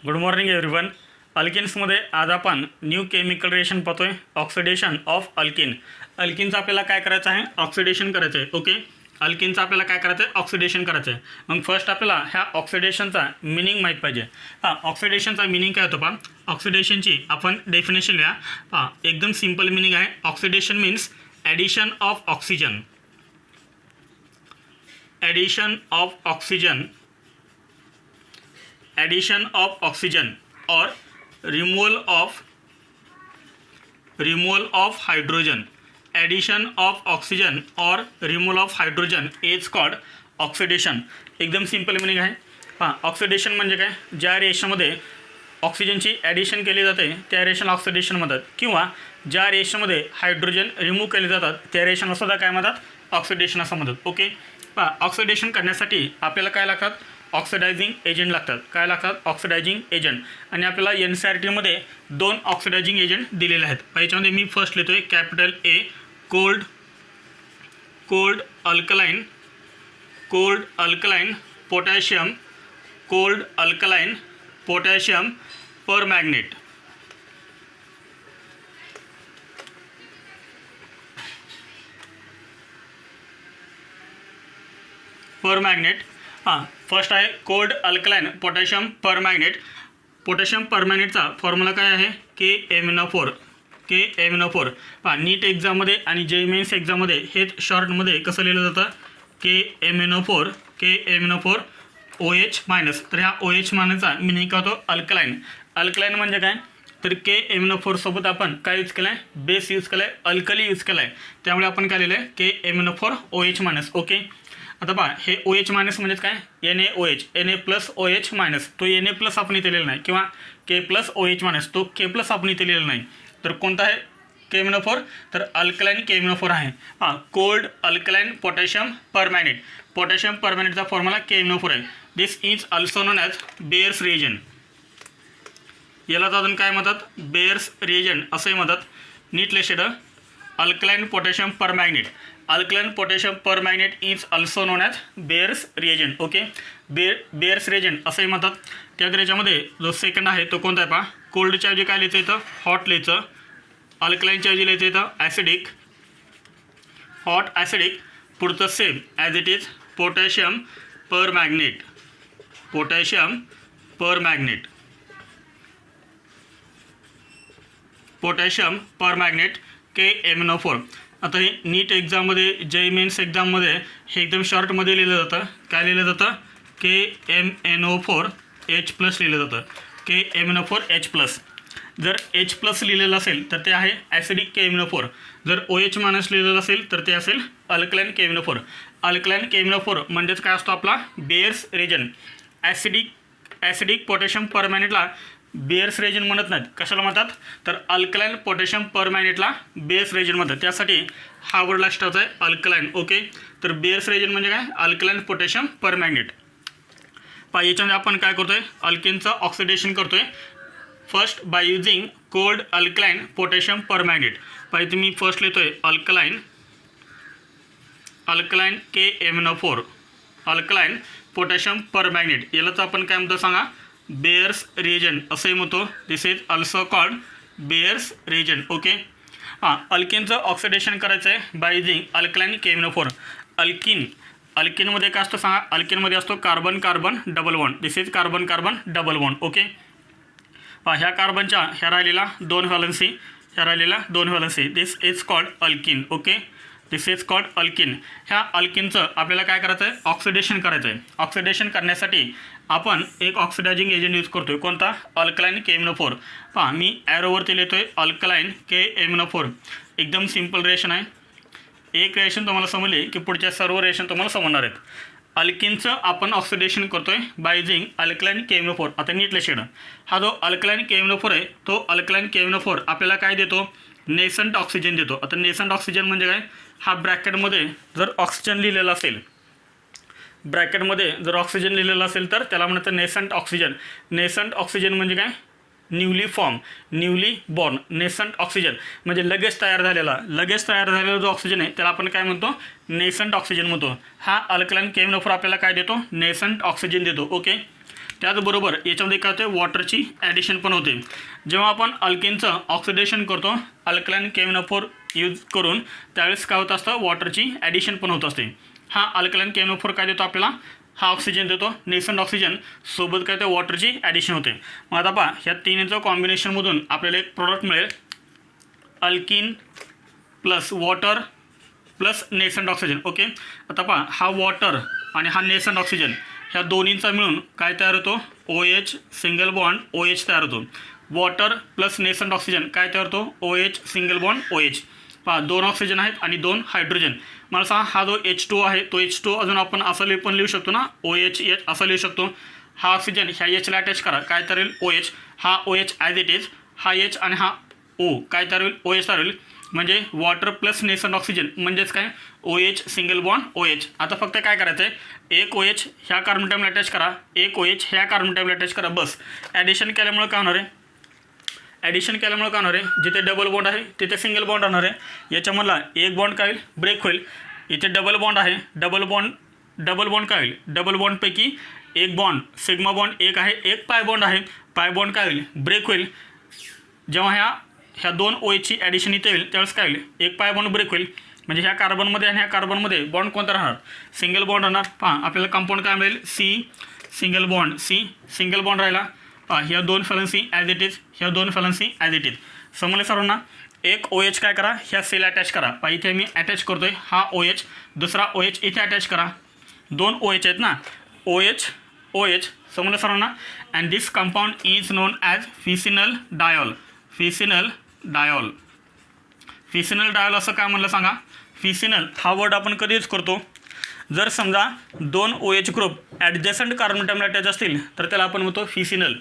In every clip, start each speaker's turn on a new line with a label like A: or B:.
A: Good morning everyone. अल्किन्समध्ये आज आपण new chemical reaction पाहतोय, ऑक्सिडेशन ऑफ अल्किन. अल्किनचं आपल्याला काय करायचं आहे? ऑक्सिडेशन करायचं आहे. ओके, अल्किनचं आपल्याला काय करायचं आहे? ऑक्सिडेशन करायचं आहे. मग फर्स्ट आपल्याला ह्या ऑक्सिडेशनचा मिनिंग माहीत पाहिजे. ऑक्सिडेशनचा मिनिंग काय होतो? पहा, ऑक्सिडेशनची आपण डेफिनेशन लिहा. एकदम सिंपल मिनिंग आहे. Oxidation means addition of oxygen. Addition of oxygen, addition of oxygen or removal of hydrogen. Addition of oxygen or removal of hydrogen is called oxidation. एकदम सिंपल मिनिंग आहे. Oxidation म्हणजे काय? ज्या रिएक्शनमध्ये ऑक्सिजनची addition केली जाते त्या रिएक्शन ऑक्सिडेशन म्हणतात, किंवा ज्या रिएक्शनमध्ये हायड्रोजन रिमूव्ह केले जातात त्या रिएक्शनला सुद्धा काय म्हणतात? ऑक्सिडेशन असं म्हणतात. ओके, ऑक्सिडेशन करण्यासाठी आपल्याला काय लागतात? ऑक्सिडायझिंग एजंट लागतात. काय लागतात? Oxidizing agent. आणि आपल्याला NCERTमध्ये 2 ऑक्सिडायझिंग एजंट दिलेले आहेत. याच्यामध्ये मी फर्स्ट लिहितो आहे capital A, cold alkaline potassium, cold alkaline potassium permanganate. First आहे cold alkaline potassium permanganate. Potassium परमॅग्नेटचा फॉर्म्युला काय आहे? KMnO4. नीट एक्झाममध्ये आणि JEE मेन्स एक्झाममध्ये हेच शॉर्टमध्ये कसं लिहिलं जातं? KMnO4 OH minus. तर ह्या OH मायनसचा मिनिंग काय होतो? अल्कलाइन. अल्कलाइन म्हणजे काय? तर KMnO4 सोबत आपण काय यूज केलं आहे? बेस यूज केला आहे, अल्कली यूज केला आहे. त्यामुळे आपण काय लिहिलं आहे? KMnO4 OH minus. ओके, आता पहा, हे OH मायनस म्हणजे काय? NaOH, Na plus OH minus. तो Na प्लस आपण इथे लिहिलेला नाही, किंवा K प्लस OH मायनस, तो K प्लस आपण इथे लिहिलेला नाही. तर कोणता आहे KMnO4? तर अल्कलाइन KMnO4 आहे. Cold alkaline potassium permanganate. Potassium परमॅग्नेटचा फॉर्म्युला KMnO4 आहे. This is also known as Baeyer's reagent. याला अजून काय म्हणतात? बेअर्स रिएजंट असंही म्हणतात. नीट listed alkaline potassium permanganate. Alkaline potassium permanganate is also known as Baeyer's reagent. Okay, Baeyer's reagent असंही म्हणतात. त्यात याच्यामध्ये जो सेकंड आहे तो कोणता आहे? पहा, कोल्डच्या ऐवजी काय लिहायचं इथं? हॉट लिहायचं. अल्कलाइनच्या ऐवजी लिहायचं इथं ॲसिडिक. Hot acidic. पुढचं same as it is potassium permanganate. Potassium permanganate. Potassium permanganate KMnO4. आता हे नीट एक्झाममध्ये JEE मेन्स एक्झाममध्ये हे एकदम शॉर्टमध्ये लिहिलं जातं. काय लिहिलं जातं? KMnO4 H प्लस लिहिलं जातं. KMnO4 H plus. जर H प्लस लिहिलेलं असेल तर ते आहे ॲसिडिक KMnO4. जर OH मायनस लिहिलेलं असेल तर ते असेल अल्कलाइन KMnO4. अल्कलाइन KMnO4 म्हणजेच काय असतो? आपला बेअर्स रिएजंट. ॲसिडिक पोटॅशियम परमॅग्नेटला बेअर्स रिएजंट म्हणत नाहीत. कशाला म्हणतात? तर अल्कलाइन पोटॅशियम परमॅग्नेटला बेअर्स रिएजंट म्हणतात. त्यासाठी हा वर्ड लास्टचा आहे अल्कलाइन. ओके, तर बेअर्स रिएजंट म्हणजे काय? Alkaline potassium permanganate. याच्यामध्ये आपण काय करतोय? अल्किनचं ऑक्सिडेशन करतोय. First by using cold alkaline potassium permanganate. इथे मी फर्स्ट लिहितोय alkaline KMnO4 alkaline potassium permanganate. यालाच आपण काय म्हणतो सांगा? बेअर्स रिएजंट असंही म्हणतो. दिस is also called Baeyer's reagent. Okay, अल्किनचं ऑक्सिडेशन करायचं आहे बाय युझिंग अल्कलाइन KMnO4. अल्किनमध्ये काय असतं सांगा? अल्किनमध्ये असतो carbon carbon double bond. This is carbon carbon double bond. Okay, ह्या कार्बनच्या ह्या राहिलेला 2 valency. This is called alkene. Okay, this is called alkene. ह्या अल्किनचं आपल्याला काय करायचं आहे? ऑक्सिडेशन करायचं आहे. ऑक्सिडेशन करण्यासाठी आपण एक ऑक्सिडायझिंग एजंट यूज करतोय. कोणता? Alkaline KMnO4. मी ॲरोवरती लिहितोय अल्कलाइन KMnO4. एकदम सिंपल रिएक्शन आहे. एक रिएक्शन तुम्हाला समजली की पुढच्या सर्व रिएक्शन तुम्हाला समजणार आहेत. अल्किनचं आपण ऑक्सिडेशन करतोय बाय युझिंग अल्कलाइन KMnO4. आता नीट लिस्टेड हा जो अल्कलाइन KMnO4 आहे तो अल्कलाइन KMnO4 आपल्याला काय देतो? नेसंट ऑक्सिजन देतो. आता नेसंट ऑक्सिजन म्हणजे काय? हा ब्रॅकेटमध्ये जर ऑक्सिजन लिहिलेला असेल, तर त्याला म्हणतात नेसंट ऑक्सिजन. नेसंट ऑक्सिजन म्हणजे काय? Newly born. नेसंट ऑक्सिजन म्हणजे लगेच तयार झालेला जो ऑक्सिजन आहे त्याला आपण काय म्हणतो? नेसंट ऑक्सिजन म्हणतो. हा अल्कलाइन KMnO4 आपल्याला काय देतो? नेसंट ऑक्सिजन देतो. ओके, त्याचबरोबर याच्यामध्ये काय होते, वॉटरची ॲडिशन पण होते. जेव्हा आपण अल्केनचं ऑक्सिडेशन करतो अल्कलाइन KMnO4 यूज करून, त्यावेळेस काय होत असतं, वॉटरची ॲडिशन पण होत असते. हा अल्कलाइन KMnO4 काय देतो आपल्याला, हा ऑक्सिजन देतो, नेसंट ऑक्सिजन सोबत काय ते वॉटरची ॲडिशन होते. मग आता पहा, ह्या तिन्हीचं कॉम्बिनेशनमधून आपल्याला एक प्रोडक्ट मिळेल, alkene plus water plus nascent oxygen. Okay, आता पहा, हा वॉटर आणि हा नेसंट ऑक्सिजन ह्या दोन्हींचा मिळून काय तयार होतो, OH सिंगल बॉन्ड OH तयार होतो. वॉटर प्लस नेसंट ऑक्सिजन काय तयार होतो, OH सिंगल बॉन्ड OH. पहा, 2 ऑक्सिजन आहेत आणि 2 हायड्रोजन. मला सांगा, हा जो H2 आहे तो H2 अजून आपण असं पण लिहू शकतो ना, OH असं लिहू शकतो. हा ऑक्सिजन ह्या Hला अटॅच करा, काय तयार होईल, OH. हा OH ॲज इट इज, हा H आणि हा O काय तयार होईल, OH तयार होईल. म्हणजे वॉटर प्लस नेसंट ऑक्सिजन म्हणजेच काय, OH सिंगल बॉन्ड OH. आता फक्त काय करायचं आहे, एक OH ह्या कार्बन ॲटमला अटॅच करा, एक OH ह्या कार्बन ॲटमला अटॅच करा, बस. ॲडिशन केल्यामुळे काय होणार आहे, ॲडिशन केल्यामुळे काय होणार आहे, जिथे डबल बॉन्ड आहे तिथे सिंगल बॉन्ड राहणार आहे. याच्यामधला एक बॉन्ड काय होईल, ब्रेक होईल. इथे डबल बॉन्ड आहे, डबल बॉन्ड काय होईल, डबल बॉन्डपैकी एक बॉन्ड सिग्मा बॉन्ड एक आहे, एक पाय बॉन्ड आहे, पाय बॉन्ड काय होईल, ब्रेक होईल. जेव्हा ह्या 2 OHची ॲडिशन इथे होईल त्यावेळेस काय होईल, एक पाय बॉन्ड ब्रेक होईल. म्हणजे ह्या कार्बनमध्ये आणि ह्या कार्बनमध्ये बॉन्ड कोणता राहणार, सिंगल बॉन्ड राहणार. पहा, आपल्याला कंपाऊंड काय मिळेल, सिंगल बॉन्ड राहिला. ह्या 2 फॅलन्सी ॲज इट इज, ह्या 2 फॅलन्सी ॲज इट इज. समजले सर्वांना. एक OH काय करा, ह्या सेल अटॅच करा. पहा, इथे मी अटॅच करतोय, हा OH, दुसरा OH इथे अटॅच करा. 2 OH आहेत ना, OH. समजलं सर्वांना. And this compound is known as vicinal diol. Vicinal diol असं काय म्हणलं सांगा. फिसिनल हा वर्ड आपण कधी यूज करतो, जर समजा 2 OH ग्रुप ॲडजस्टंट कार्बन ॲटमला अटॅच असतील तर त्याला आपण म्हणतो फिसिनल.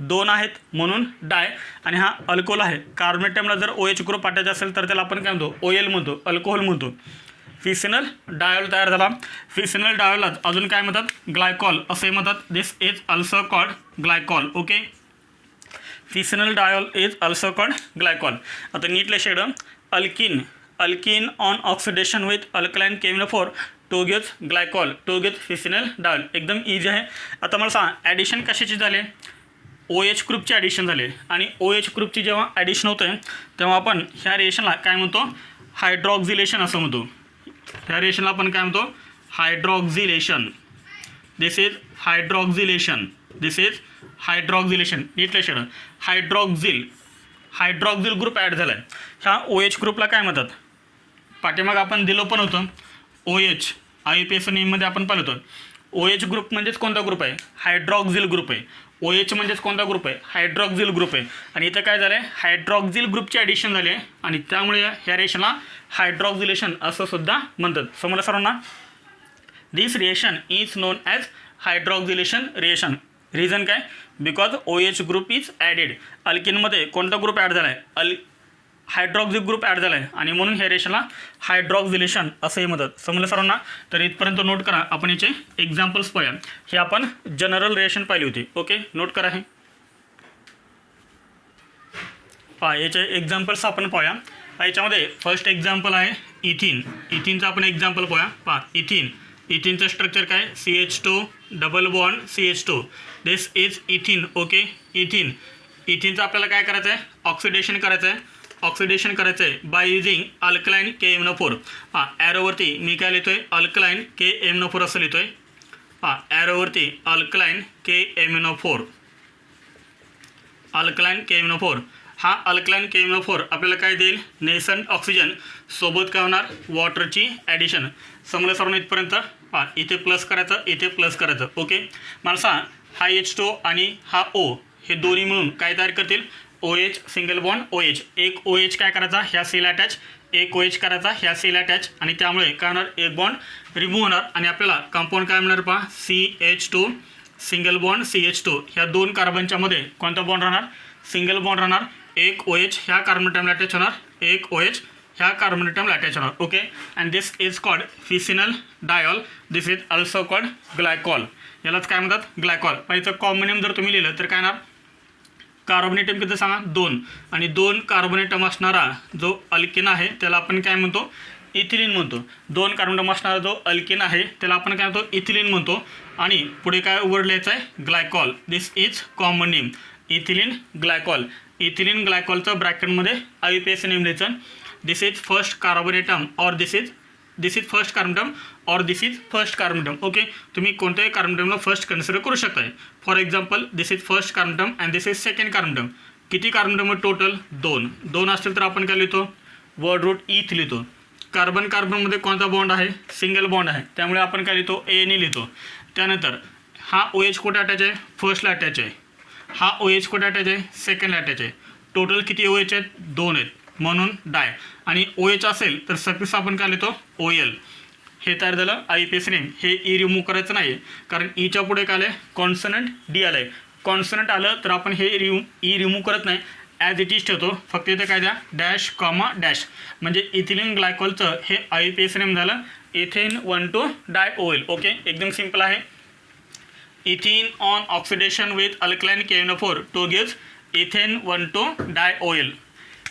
A: 2 आहेत म्हणून डाय, आणि हा अल्कोहोल आहे. कार्बन ॲटमला जर OH ग्रुप अटॅच असेल तर त्याला आपण काय म्हणतो, OL म्हणतो, अल्कोहोल म्हणतो. फिसिनल डायॉल तयार झाला. फिसिनल डायॉलला अजून काय म्हणतात, ग्लायकॉल असे म्हणतात. This is also called glycol. Okay, vicinal diol is also called glycol. आता नीट लक्षात, alkene on oxidation with alkaline KMnO4 to gives glycol to gives vicinal diol. एकदम इझी आहे. आता मला सांगा, ॲडिशन कशाची झाले, OH ग्रुपची ॲडिशन झाले. आणि OH ग्रुपची जेव्हा ॲडिशन होतं तेव्हा आपण ह्या रिएक्शनला काय म्हणतो, हायड्रॉक्झिलेशन असं म्हणतो. ह्या रिएक्शनला आपण काय म्हणतो, हायड्रॉक्झिलेशन. दिस इज हायड्रॉक्झिलेशन. नीट लक्षात, हायड्रॉक्झिल ग्रुप ॲड झाला आहे. ह्या OH ग्रुपला काय म्हणतात, पाठीमाग आपण दिलं पण होतं, OH IUPAC नेममध्ये आपण पाहिलं होतं. OH ग्रुप म्हणजेच कोणता ग्रुप आहे, हायड्रॉक्झिल ग्रुप आहे. OH म्हणजेच कोणता ग्रुप आहे, हायड्रॉक्झिल ग्रुप आहे. आणि इथं काय झालं आहे, हायड्रॉक्झिल ग्रुपची ॲडिशन झाली आहे आणि त्यामुळे ह्या रिएक्शनला हायड्रॉक्झिलेशन असं सुद्धा म्हणतात. समजलं सर्वांना. This reaction is known as hydroxylation reaction. Reason काय, because OH group is added. अल्किनमध्ये कोणता ग्रुप ॲड झाला आहे, हायड्रॉक्झिल ग्रुप ॲड झाला आहे आणि म्हणून ह्या रिएक्शनला हायड्रॉक्झिलेशन असंही म्हणतात. समजलं सर्वांना. तर इथपर्यंत नोट करा. आपण याचे एक्झाम्पल्स पाहूया. हे आपण जनरल रिएक्शन पाहिली होती. ओके, नोट करा. हे पहा, याचे एक्झाम्पल्स आपण पाहूया. याच्यामध्ये फर्स्ट एक्झाम्पल आहे इथिनचं आपण एक्झाम्पल पाहूया. पहा, इथिनचं स्ट्रक्चर काय, CH2 double bond CH2. This is ethene. Okay, इथिनचं आपल्याला काय करायचं आहे, ऑक्सिडेशन करायचं आहे बाय युजिंग अल्कलाइन KMnO4. पहा, ॲरोवरती मी काय लिहितोय, अल्कलाइन KMnO4 असं लिहितोय. पहा, ॲरोवरती अल्कलाइन KMnO4. हा अल्कलाइन KMnO4 आपल्याला काय देईल, नेसंट ऑक्सिजन सोबत काय होणार, वॉटरची ॲडिशन. समजलं सर्वांना इथपर्यंत. पहा, इथे प्लस करायचं. ओके, मला सांग, हा H2 आणि हा O हे दोन्ही मिळून काय तयार करतील, OH सिंगल बॉन्ड OH. एक OH काय करायचा, ह्या सेल अटॅच, एक OH करायचा ह्या सेल अटॅच, आणि त्यामुळे काय होणार, एक बॉन्ड रिमूव्ह होणार आणि आपल्याला कंपाऊंड काय मिळणार. पहा, CH2 सिंगल बॉन्ड CH2. ह्या 2 कार्बनच्या मध्ये कोणता बॉन्ड राहणार, सिंगल बॉन्ड राहणार. एक OH ह्या कार्बन ॲटमला अटॅच होणार, एक OH ह्या कार्बन ॲटमला अटॅच होणार. Okay, and this is called vicinal diol. This is also called glycol. यालाच काय म्हणतात, ग्लायकॉल. पण याचं कॉमन नेम जर तुम्ही लिहिलं तर काय येणार, कार्बोनेटम किती सांगा, 2. आणि 2 कार्बोनेटम असणारा जो अल्किन आहे त्याला आपण काय म्हणतो, इथिलीन म्हणतो. 2 कार्बन अटॉम असणारा जो अल्केन आहे त्याला आपण काय म्हणतो इथिलीन म्हणतो. आणि पुढे काय वर्ड लिहायचं आहे glycol. This is common name ethylene glycol. Ethylene ग्लायकॉलचं ब्रॅकेटमध्ये IUPAC नेम लिहायचं. This is first carbon atom और this is first carbon atom और this is first carbon atom. Okay, तुम्ही कोणत्याही कार्बन एटमला फर्स्ट कन्सिडर करू शकताय. For example this is first carbon atom and this is second carbon atom. किती carbon atom total 2 असतील तर आपण काय लिहितो वर्ड रूट इथ लिहितो. कार्बन कार्बनमध्ये कोणता बॉन्ड आहे सिंगल बॉन्ड आहे त्यामुळे आपण काय लिहितो ANE लिहितो. त्यानंतर हा OH कुठे अटॅच आहे फर्स्टला अटॅच आहे. हा OH कुठे अटॅच आहे सेकंडला अटॅच आहे. टोटल किती OH आहेत 2 आहेत म्हणून डाय. आणि OH असेल तर सफिक्स आपण काय लिहितो OL. हे तयार झालं IUPAC नेम. हे ई रिमूव्ह करायचं नाही कारण ईच्या पुढे काय आलं आहे कॉन्सनंट D आलं आहे. कॉन्सनंट आलं तर आपण हे ई रिमूव्ह करत नाही ॲज इट इज ठेवतो. फक्त इथे काय द्या डॅश कॉमा डॅश. म्हणजे इथिलीन ग्लायकॉलचं हे IUPAC नेम झालं इथेन 1,2-डाय-OL. ओके, एकदम सिम्पल आहे. Ethene on oxidation with alkaline KMnO4 to gives ethane 1,2-डाय-OL.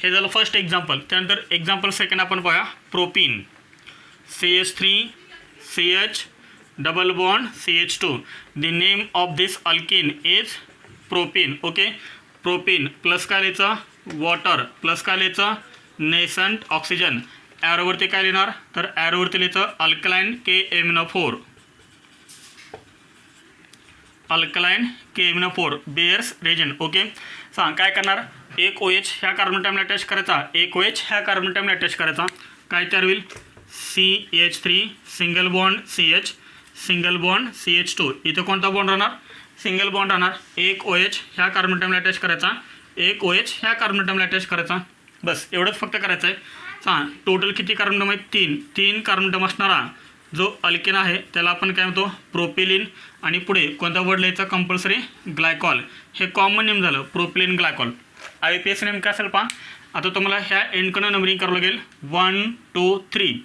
A: हे झालं फर्स्ट एक्झाम्पल. त्यानंतर एक्झाम्पल सेकंड आपण पाहूया propene. CH3CH double bond CH2. The name of this alkene is propene. Okay, propene plus काय लिहायचं वॉटर प्लस काय लिहायचं नेसंट ऑक्सिजन. ॲरोवरती काय लिहिणार तर ॲरोवरती लिहायचं alkaline KMnO4. Alkaline KMnO4 Baeyer's reagent. Okay, सांग काय करणार एक OH ह्या कार्बन अटॉमला अटॅच करायचा एक OH ह्या कार्बन अटॉमला अटॅच करायचा. काय तयार होईल CH3 single bond CH single bond CH2. इथं कोणता बॉन्ड राहणार सिंगल बॉन्ड राहणार. एक OH ह्या कार्बन अटॉमला अटॅच करायचा एक OH ह्या कार्बन अटॉमला अटॅच करायचा. बस एवढंच फक्त करायचं आहे. सांग टोटल किती कार्बन अटॉम आहेत 3 कार्बन अटॉम असणारा जो अल्केन आहे त्याला आपण काय म्हणतो प्रोपिलिन. आणि पुढे कोणता वर्ड लिहायचा कंपल्सरी ग्लायकॉल. हे कॉमन नेम झालं प्रोपिलिन ग्लायकॉल. IUPAC नेम काय असेल पहा. आता तुम्हाला ह्या एंडकडनं नंबरिंग करावं लागेल 1 2 3.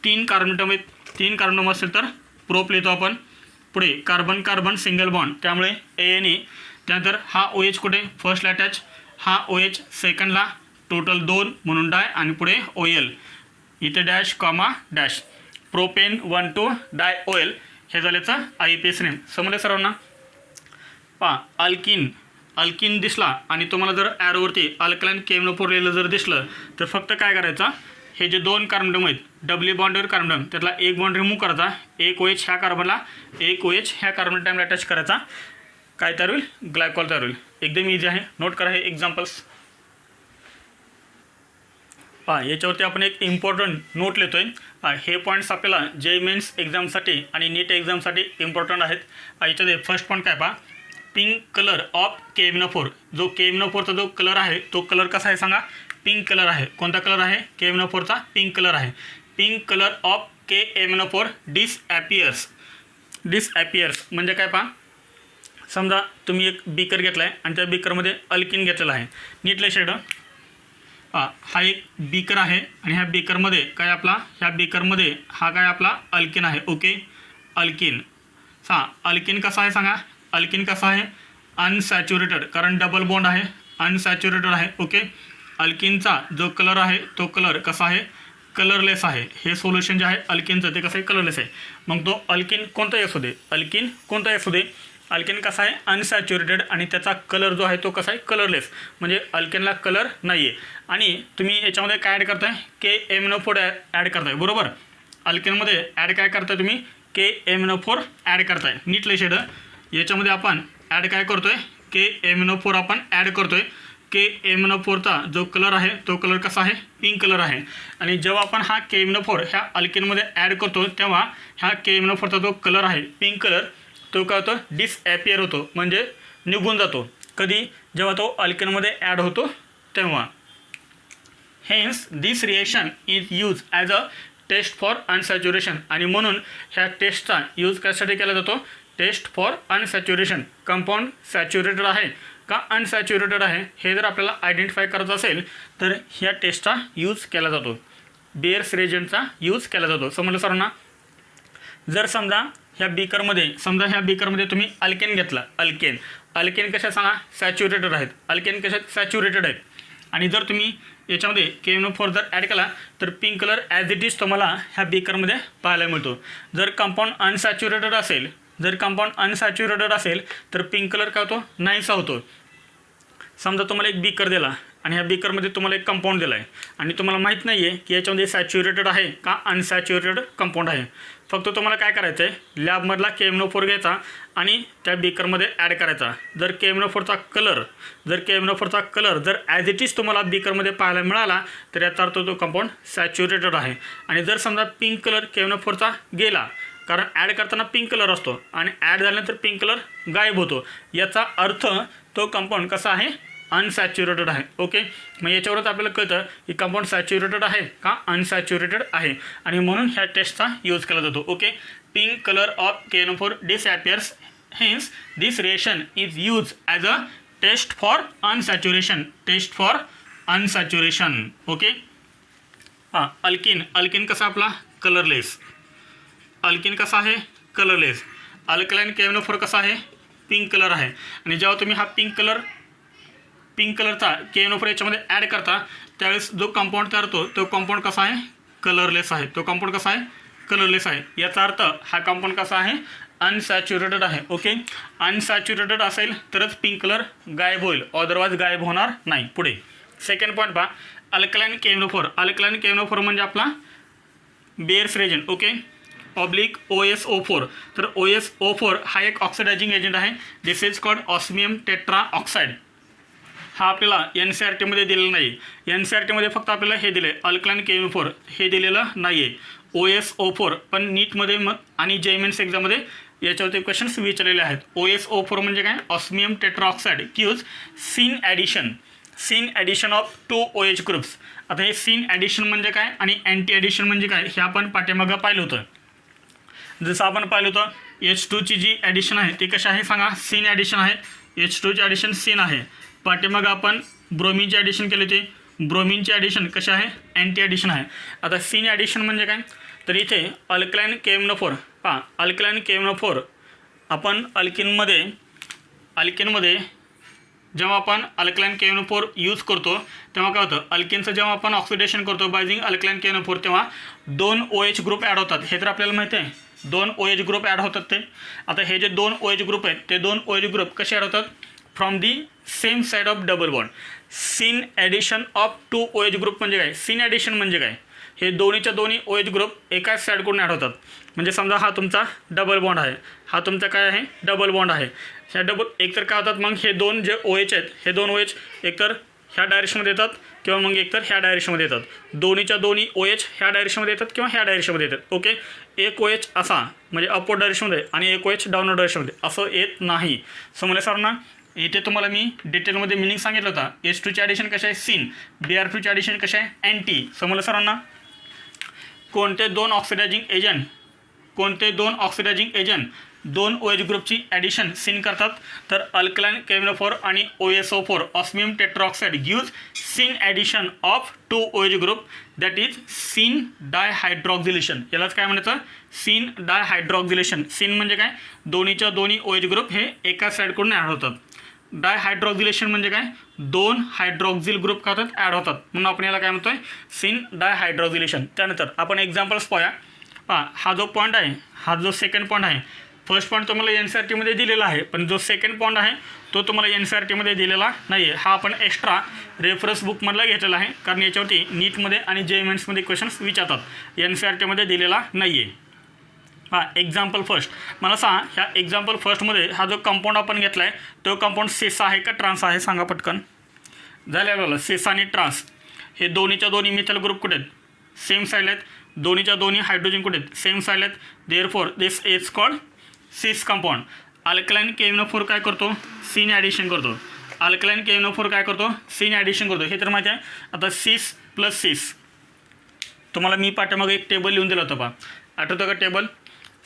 A: 3 कार्बन अटॉम आहेत. 3 कार्बन अटॉम असेल तर प्रोप लिहितो आपण. पुढे कार्बन कार्बन सिंगल बॉन्ड त्यामुळे ANE. त्यानंतर हा OH कुठे फर्स्टला अटॅच हा OH सेकंडला टोटल 2 म्हणून डाय. आणि पुढे OL इथे डॅश कॉमा डॅश. प्रोपेन 1,2-डाय-OL. हे झाल्याचं IUPAC नेम. समजलं सर्वांना. पहा अल्किन दिसला आणि तुम्हाला जर ॲरोवरती अल्कलाइन KMnO4 लिहिलं जर दिसलं तर फक्त काय करायचं हे जे 2 कार्बन अटॉम आहेत डबली बॉन्डवर कार्बन अटॉम त्यातला एक बॉन्ड रिमूव्ह करायचा. एक OH ह्या कार्बनला एक OH ह्या कार्बन अटॉमला अटॅच करायचा. काय तयार होईल ग्लायकॉल तयार होईल. एकदम इझी आहे. नोट करा हे एक्झाम्पल्स. पहा याच्यावरती आपण एक इम्पॉर्टंट नोट लिहितो आहे. हे पॉईंट्स आपल्याला JEE मेन्स एक्झामसाठी आणि नीट एक्झामसाठी इम्पॉर्टंट आहेत. याच्यामध्ये फर्स्ट पॉईंट काय पहा पिंक कलर ऑफ KMnO4. जो KMnO4चा जो कलर आहे तो कलर कसा आहे सांगा पिंक कलर आहे. कोणता कलर आहे KMnO4चा पिंक कलर आहे. पिंक कलर ऑफ KMnO4 डिसॲपियर्स म्हणजे काय पहा समजा तुम्ही एक बीकर घेतला आहे आणि त्या बीकरमध्ये अल्किन घेतलेला आहे. नीट लक्षात हा एक बीकर आहे आणि ह्या बीकरमध्ये काय आपला ह्या बीकरमध्ये हा काय आपला अल्किन आहे. Okay, alkene. अल्किन कसा आहे सांगा अल्किन कसा आहे अनसॅच्युरेटेड कारण डबल बॉन्ड आहे अनसॅच्युरेटेड आहे. ओके, अल्किनचा जो कलर आहे तो कलर कसा आहे कलरलेस आहे. हे सोल्युशन जे आहे अल्किनचं ते कसं आहे कलरलेस आहे. मग तो अल्किन कोणताही असू दे अल्किन कोणताही असू दे अल्किन कसा आहे अनसॅच्युरेटेड आणि त्याचा कलर जो आहे तो कसा आहे कलरलेस म्हणजे अल्किनला कलर नाही आहे. आणि तुम्ही याच्यामध्ये काय ॲड करताय KMnO4 ॲड करताय बरोबर. अल्किनमध्ये ॲड काय करताय तुम्ही KMnO4 ॲड करताय. नीट लक्षात याच्यामध्ये आपण ॲड काय करतोय KMnO4 आपण ॲड करतोय. KMnO4चा जो कलर आहे तो कलर कसा आहे पिंक कलर आहे. आणि जेव्हा आपण हा KMnO4 ह्या अल्किनमध्ये ॲड करतो तेव्हा ह्या KMnO4चा जो कलर आहे पिंक कलर तो काय होतो डिसॲपियर होतो म्हणजे निघून जातो. कधी जेव्हा तो अल्किनमध्ये ॲड होतो तेव्हा. Hence this reaction is use as a test for unsaturation. आणि म्हणून ह्या टेस्टचा यूज कशासाठी केला जातो test for unsaturation. Compound saturated आहे का अनसॅच्युरेटेड आहे हे जर आपल्याला आयडेंटिफाय करायचं असेल तर ह्या टेस्टचा यूज केला जातो. बेअर्स रेजंटचा यूज केला जातो. समजलं सर्वांना. जर समजा ह्या बीकरमध्ये तुम्ही अल्केन घेतला अल्केन कशा सांगा सॅच्युरेटेड आहेत. अल्केन कशात सॅच्युरेटेड आहेत. आणि जर तुम्ही याच्यामध्ये KMnO4 जर ॲड केला तर pink colour as it is तुम्हाला ह्या बीकरमध्ये पाहायला मिळतो. जर कंपाऊंड अनसॅच्युरेटेड असेल तर पिंक कलर काय होतो, नाहीसा होतो. समजा तुम्हाला एक बीकर दिला आणि ह्या बीकरमध्ये तुम्हाला एक कंपाऊंड दिला आहे आणि तुम्हाला माहीत नाही आहे की याच्यामध्ये सॅच्युरेटेड आहे का अनसॅच्युरेटेड कंपाऊंड आहे. फक्त तुम्हाला काय करायचं आहे, लॅबमधला KMnO4 घ्यायचा आणि त्या बीकरमध्ये ॲड करायचा. जर KMnO4चा कलर जर ॲज इट इज तुम्हाला बीकरमध्ये पाहायला मिळाला तर याचा अर्थ तो कंपाऊंड सॅच्युरेटेड आहे. आणि जर समजा पिंक कलर KMnO4चा गेला, कारण ॲड करताना पिंक कलर असतो आणि ॲड झाल्यानंतर पिंक कलर गायब होतो, याचा अर्थ तो कंपाऊंड कसा आहे, अनसॅच्युरेटेड आहे. ओके, मग याच्यावरच आपल्याला कळतं की कंपाऊंड सॅच्युरेटेड आहे का अनसॅच्युरेटेड आहे आणि म्हणून ह्या टेस्टचा यूज केला जातो. Okay, pink colour of KMnO4 disappears, hence this reaction is used as a test for unsaturation. Okay, alkene कसा आपला कलरलेस, अल्कलाइन KMnO4 कसा आहे, पिंक कलर आहे. आणि जेव्हा तुम्ही हा पिंक कलरचा KMnO4 याच्यामध्ये ॲड करता त्यावेळेस जो कंपाऊंड तयार होतो तो कंपाऊंड कसा आहे, कलरलेस आहे. याचा अर्थ हा कंपाऊंड कसा आहे, अनसॅच्युरेटेड आहे. ओके, अनसॅच्युरेटेड असेल तरच पिंक कलर गायब होईल, अदरवाईज गायब होणार नाही. पुढे सेकंड पॉईंट पहा, अल्कलाइन KMnO4 म्हणजे आपला bears Regent. Okay, oblique OSO4. तर OSO4 हा एक ऑक्सिडायझिंग एजंट आहे. This is called osmium tetra oxide. हा आपल्याला NCERTमध्ये दिलेला नाही. NCERTमध्ये फक्त आपल्याला हे दिले अल्कलाइन KMnO4, हे दिलेलं नाही आहे OSO4. पण नीटमध्ये मग आणि JMNS एक्झाममध्ये याच्यावरती क्वेश्चन्स विचारलेले आहेत. OSO4 म्हणजे काय, osmium tetra oxide gives syn addition of 2 OH groups. आता हे सीन ॲडिशन म्हणजे काय आणि अँटी ॲडिशन म्हणजे काय हे आपण पाठीमागं पाहिलं होतं. जसं आपण पाहिलं होतं H2ची जी ॲडिशन आहे ती कशी आहे सांगा, सीन ॲडिशन आहे. H2ची ॲडिशन सीन आहे. पाठीमागं आपण ब्रोमिनची ॲडिशन केली होती, ब्रोमिनची ॲडिशन कशी आहे, अँटी ॲडिशन आहे. आता सीन ॲडिशन म्हणजे काय, तर इथे अल्कलाइन KMnO4 पहा, अल्कलाइन KMnO4 आपण अल्किनमध्ये जेव्हा आपण अल्कलाइन KMnO4 यूज करतो तेव्हा काय होतं, अल्किनचं जेव्हा आपण ऑक्सिडेशन करतो बायझिंग अल्कलाइन KMnO4 तेव्हा 2 OH ग्रुप ॲड होतात. हे तर आपल्याला माहिती आहे, 2 OH ग्रुप ॲड होतात ते. आता हे जे 2 OH ग्रुप आहेत ते 2 OH ग्रुप कसे ॲड होतात, from the same side of double bond. Syn addition of 2 OH group म्हणजे काय, सीन ॲडिशन म्हणजे काय, हे दोन्हीच्या दोन्ही OH ग्रुप एकाच साईडकडून ॲड होतात. म्हणजे समजा हा तुमचा डबल बॉन्ड आहे, हा तुमचा काय आहे, डबल बॉन्ड आहे. ह्या एकतर काय होतात, मग हे दोन जे OH आहेत हे 2 OH एकतर ह्या डायरेक्शनमध्ये येतात किंवा मग एकतर ह्या डायरेक्शनमध्ये येतात. दोन्हीच्या दोन्ही OH ह्या डायरेक्शनमध्ये येतात किंवा ह्या डायरेक्शनमध्ये येतात. ओके, एक OH असा म्हणजे अपवर्ड डायरेक्शनमध्ये आणि एक OH डाऊनवर्ड डायरेक्शनमध्ये असं येत नाही. समजलं सरांना. इथे तुम्हाला मी डिटेलमध्ये मिनिंग सांगितलं होता. H2ची ॲडिशन कशी आहे, सीन. Br2ची ॲडिशन कशी आहे, अँटी. समजलं सरांना. कोणते दोन ऑक्सिडायझिंग एजंट 2 OH ग्रुपची ॲडिशन सीन करतात, तर अल्कलाइन KMnO4 आणि OSO4 osmium tetraoxide gives syn addition of 2 OH group that is syn dihydroxylation. यालाच काय म्हणायचं, सीन डायहायड्रॉक्झिलेशन. सीन म्हणजे काय, दोन्हीच्या दोन्ही OH ग्रुप हे एका साईडकडून ॲड होतात. डायहायड्रॉक्झिलेशन म्हणजे काय, 2 हायड्रॉक्झिल ग्रुप काय होतात, ॲड होतात, म्हणून आपण याला काय म्हणतोय, सीन डायहायड्रॉक्झिलेशन. त्यानंतर आपण एक्झाम्पल्स पाहूया. पहा, हा जो पॉईंट आहे, हा जो सेकंड पॉईंट आहे, फर्स्ट पॉईंट तुम्हाला NCERTमध्ये दिलेला आहे, पण जो सेकंड पॉईंट आहे तो तुम्हाला NCERTमध्ये दिलेला नाही आहे. हा आपण एक्स्ट्रा रेफरन्स बुकमधला घेतलेला आहे, कारण याच्यावरती नीटमध्ये आणि JMNSमध्ये क्वेश्चन्स विचारतात, NCERTमध्ये दिलेला नाही आहे. हां, एक्झाम्पल फर्स्ट मला सांगा, ह्या एक्झाम्पल फर्स्टमध्ये हा जो कंपाऊंड आपण घेतला आहे तो कंपाऊंड सेसा आहे का ट्रान्स आहे, सांगा पटकन. झालेलं सेसा आणि ट्रान्स हे दोन्हीच्या दोन्ही मिथाइल ग्रुप कुठे आहेत, सेम साईडला आहेत. दोन्हीच्या दोन्ही हायड्रोजन कुठे आहेत, सेम साईडला आहेत. देअरफॉर दिस इज कॉल्ड सिस कंपाऊंड. अल्कलाइन KMnO4 काय करतो, सीन ॲडिशन करतो. अल्कलाइन KMnO4 काय करतो, सीन ॲडिशन करतो, हे तर माहिती आहे. आता सिस प्लस सिस तुम्हाला मी पाठीमागे एक टेबल लिहून दिलं होतं पहा, आठवतं का टेबल.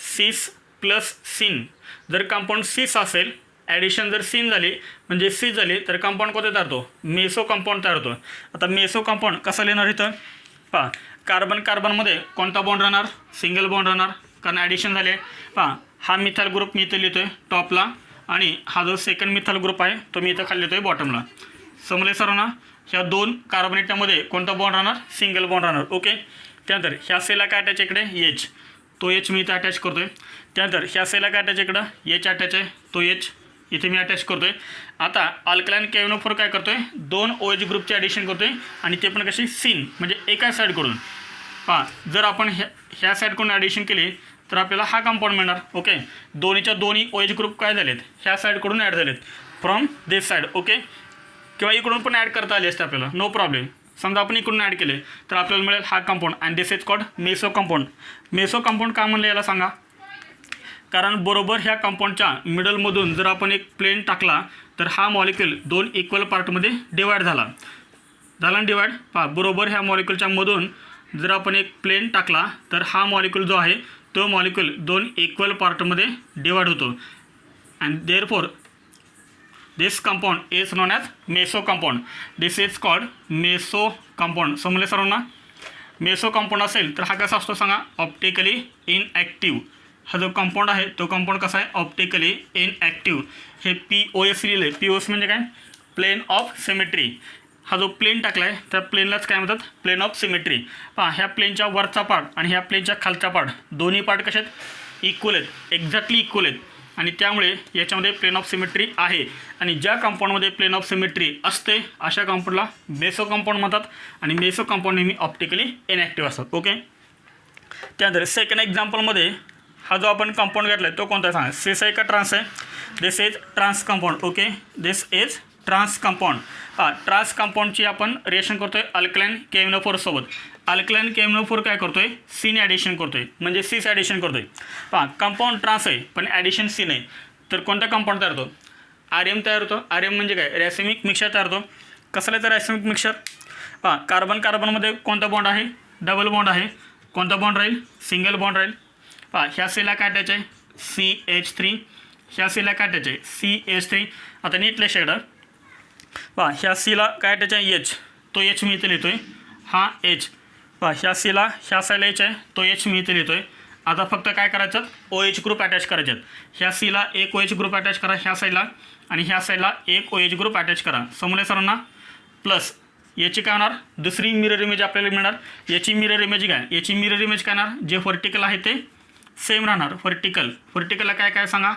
A: सिस प्लस सीन, जर कंपाऊंड सिस असेल, ॲडिशन जर सीन झाली म्हणजे सिस झाली, तर कंपाऊंड कोणते तयार होतो, मेसो कंपाऊंड तयार होतो. आता मेसो कंपाऊंड कसा लिहिणार इथं पहा, कार्बनमध्ये कोणता बॉन्ड राहणार, सिंगल बॉन्ड राहणार, कारण ॲडिशन झाले. पहा, हा मिथाइल ग्रुप मी इथं लिहितो आहे टॉपला आणि हा जो सेकंड मिथाइल ग्रुप आहे तो मी इथं खाली लिहितो आहे बॉटमला. समजले सर्वांना? ह्या 2 कार्बनेटमध्ये कोणता बॉन्ड राहणार? सिंगल बॉन्ड राहणार. ओके. त्यानंतर ह्या सेलला काय अटॅच इकडे? एच. तो एच मी इथं अटॅच करतोय. त्यानंतर ह्या सेलला काय अटॅच इकडं? एच अटॅच आहे. तो एच इथे मी अटॅच करतोय. आता अल्कलाइन KMnO4 काय करतोय? 2 OH ग्रुपचे ॲडिशन करतोय आणि ते पण कशी? सिन, म्हणजे एका साईडकडून. पहा, जर आपण ह्या साईडकडून ॲडिशन केली तर आपल्याला हा कंपाऊंड मिळणार. ओके. दोन्हीच्या दोन्ही OH ग्रुप काय झालेत? ह्या साईडकडून ॲड झालेत, फ्रॉम दिस साईड. ओके. किंवा इकडून पण ॲड करता आले असते आपल्याला, नो प्रॉब्लेम. समजा आपण इकडून ॲड केले तर आपल्याला मिळेल हा compound and this is called meso compound. Meso compound का म्हणलं याला सांगा? कारण बरोबर ह्या कंपाऊंडच्या मिडलमधून जर आपण एक प्लेन टाकला तर हा मॉलिक्यूल 2 इक्वल पार्टमध्ये डिवाइड झाला ना डिवाइड. पहा, बरोबर ह्या मॉलिक्यूलच्या मधून जर आपण एक प्लेन टाकला तर हा मॉलिक्यूल जो आहे तो मॉलिक्यूल 2 इक्वल पार्टमध्ये डिवाइड होतो. And therefore this compound is known as meso compound. This is called meso compound. समजले सर्वांना? मेसो कंपाऊंड असेल तर हा कसा असतो सांगा? Optically inactive. हा जो कंपाऊंड आहे तो कंपाऊंड कसा आहे? Optically inactive. हे POS लिहिलं आहे. POS म्हणजे काय? Plane of symmetry. हा जो प्लेन टाकला आहे त्या प्लेनलाच काय म्हणतात? Plane of symmetry. पहा, ह्या प्लेनच्या वरचा पार्ट आणि ह्या प्लेनच्या खालचा पार्ट दोन्ही पार्ट कसे आहेत? इक्वल आहेत, एक्झॅक्टली इक्वल आहेत. आणि त्यामुळे याच्यामध्ये प्लेन ऑफ सिमेट्री आहे. आणि ज्या कंपाऊंडमध्ये प्लेन ऑफ सिमेट्री असते अशा कंपाऊंडला मेसो कंपाऊंड म्हणतात. आणि मेसो कंपाऊंड नेहमी ऑप्टिकली इनॲक्टिव्ह असतात. ओके. त्यानंतर सेकंड एक्झाम्पलमध्ये हा जो आपण कंपाऊंड घेतला आहे तो कोणता आहे सांगा? सिस आहे का ट्रान्स आहे? This is trans compound. Okay. This is trans compound. Trans कंपाऊंडची आपण रिएक्शन करतोय अल्कलाइन KMnO4 सोबत. अल्कलाइन KMnO4 काय करतोय? सीन ॲडिशन करतोय, म्हणजे सिस ॲडिशन करतोय. कंपाऊंड ट्रान्स आहे पण ॲडिशन सीन आहे. तर कोणता कंपाऊंड तयार होतो? RM तयार होतो. RM म्हणजे काय? रॅसिमिक मिक्सचर तयार होतो. कसं आहे तर रॅसिमिक मिक्सचर? कार्बन कार्बनमध्ये कोणता बॉन्ड आहे? डबल बॉन्ड आहे. कोणता बॉन्ड राहील? सिंगल बॉन्ड राहील. ह्या सेलला काय अटॅच आहे? CH3. ह्या सीला काय अटॅच आहे? CH3. आता नीट लक्ष द्या. ह्या सीला काय अटॅच आहे? H. तो H मी इथे लिहितोय. हा H. ह्या सीला ह्या साईडला H आहे, तो H मी इथे लिहितोय. आता फक्त काय करायचं? OH ग्रुप अटॅच करायचे. ह्या सीला एक OH ग्रुप अटॅच करा ह्या साईडला आणि ह्या साईडला एक OH ग्रुप अटॅच करा. समजले सर्वांना? प्लस याची काय होणार? दुसरी मिरर इमेज आपल्याला मिळणार. याची मिरर इमेज काय? याची मिरर इमेज काय होणार? जे व्हर्टिकल आहे ते सेम राहणार. व्हर्टिकलला काय काय सांगा?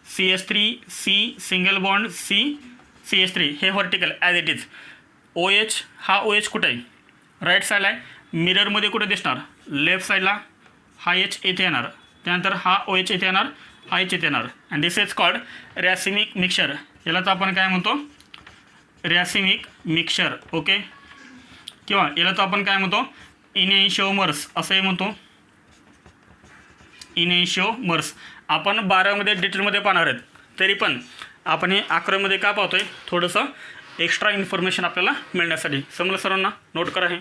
A: CH3 C single bond CH3 हे vertical as it is. OH हा OH कुठे आहे? राईट साईडला आहे. मिररमध्ये कुठे दिसणार? लेफ्ट साईडला. हा H इथे येणार. त्यानंतर हा OH इथे येणार, हा H इथे येणार. And this is called racemic mixture. यालाच आपण काय म्हणतो? Racemic mixture. ओके. किंवा यालाच आपण काय म्हणतो? इनएन्शिओमर्स असंही म्हणतो. इनएन्शिओमर्स आपण 12मध्ये डिटेलमध्ये पाहणार आहेत, तरी पण आपण हे 11मध्ये का पाहतोय? थोडंसं एक्स्ट्रा इन्फॉर्मेशन आपल्याला मिळण्यासाठी. समजलं सर्वांना? नोट करा. हे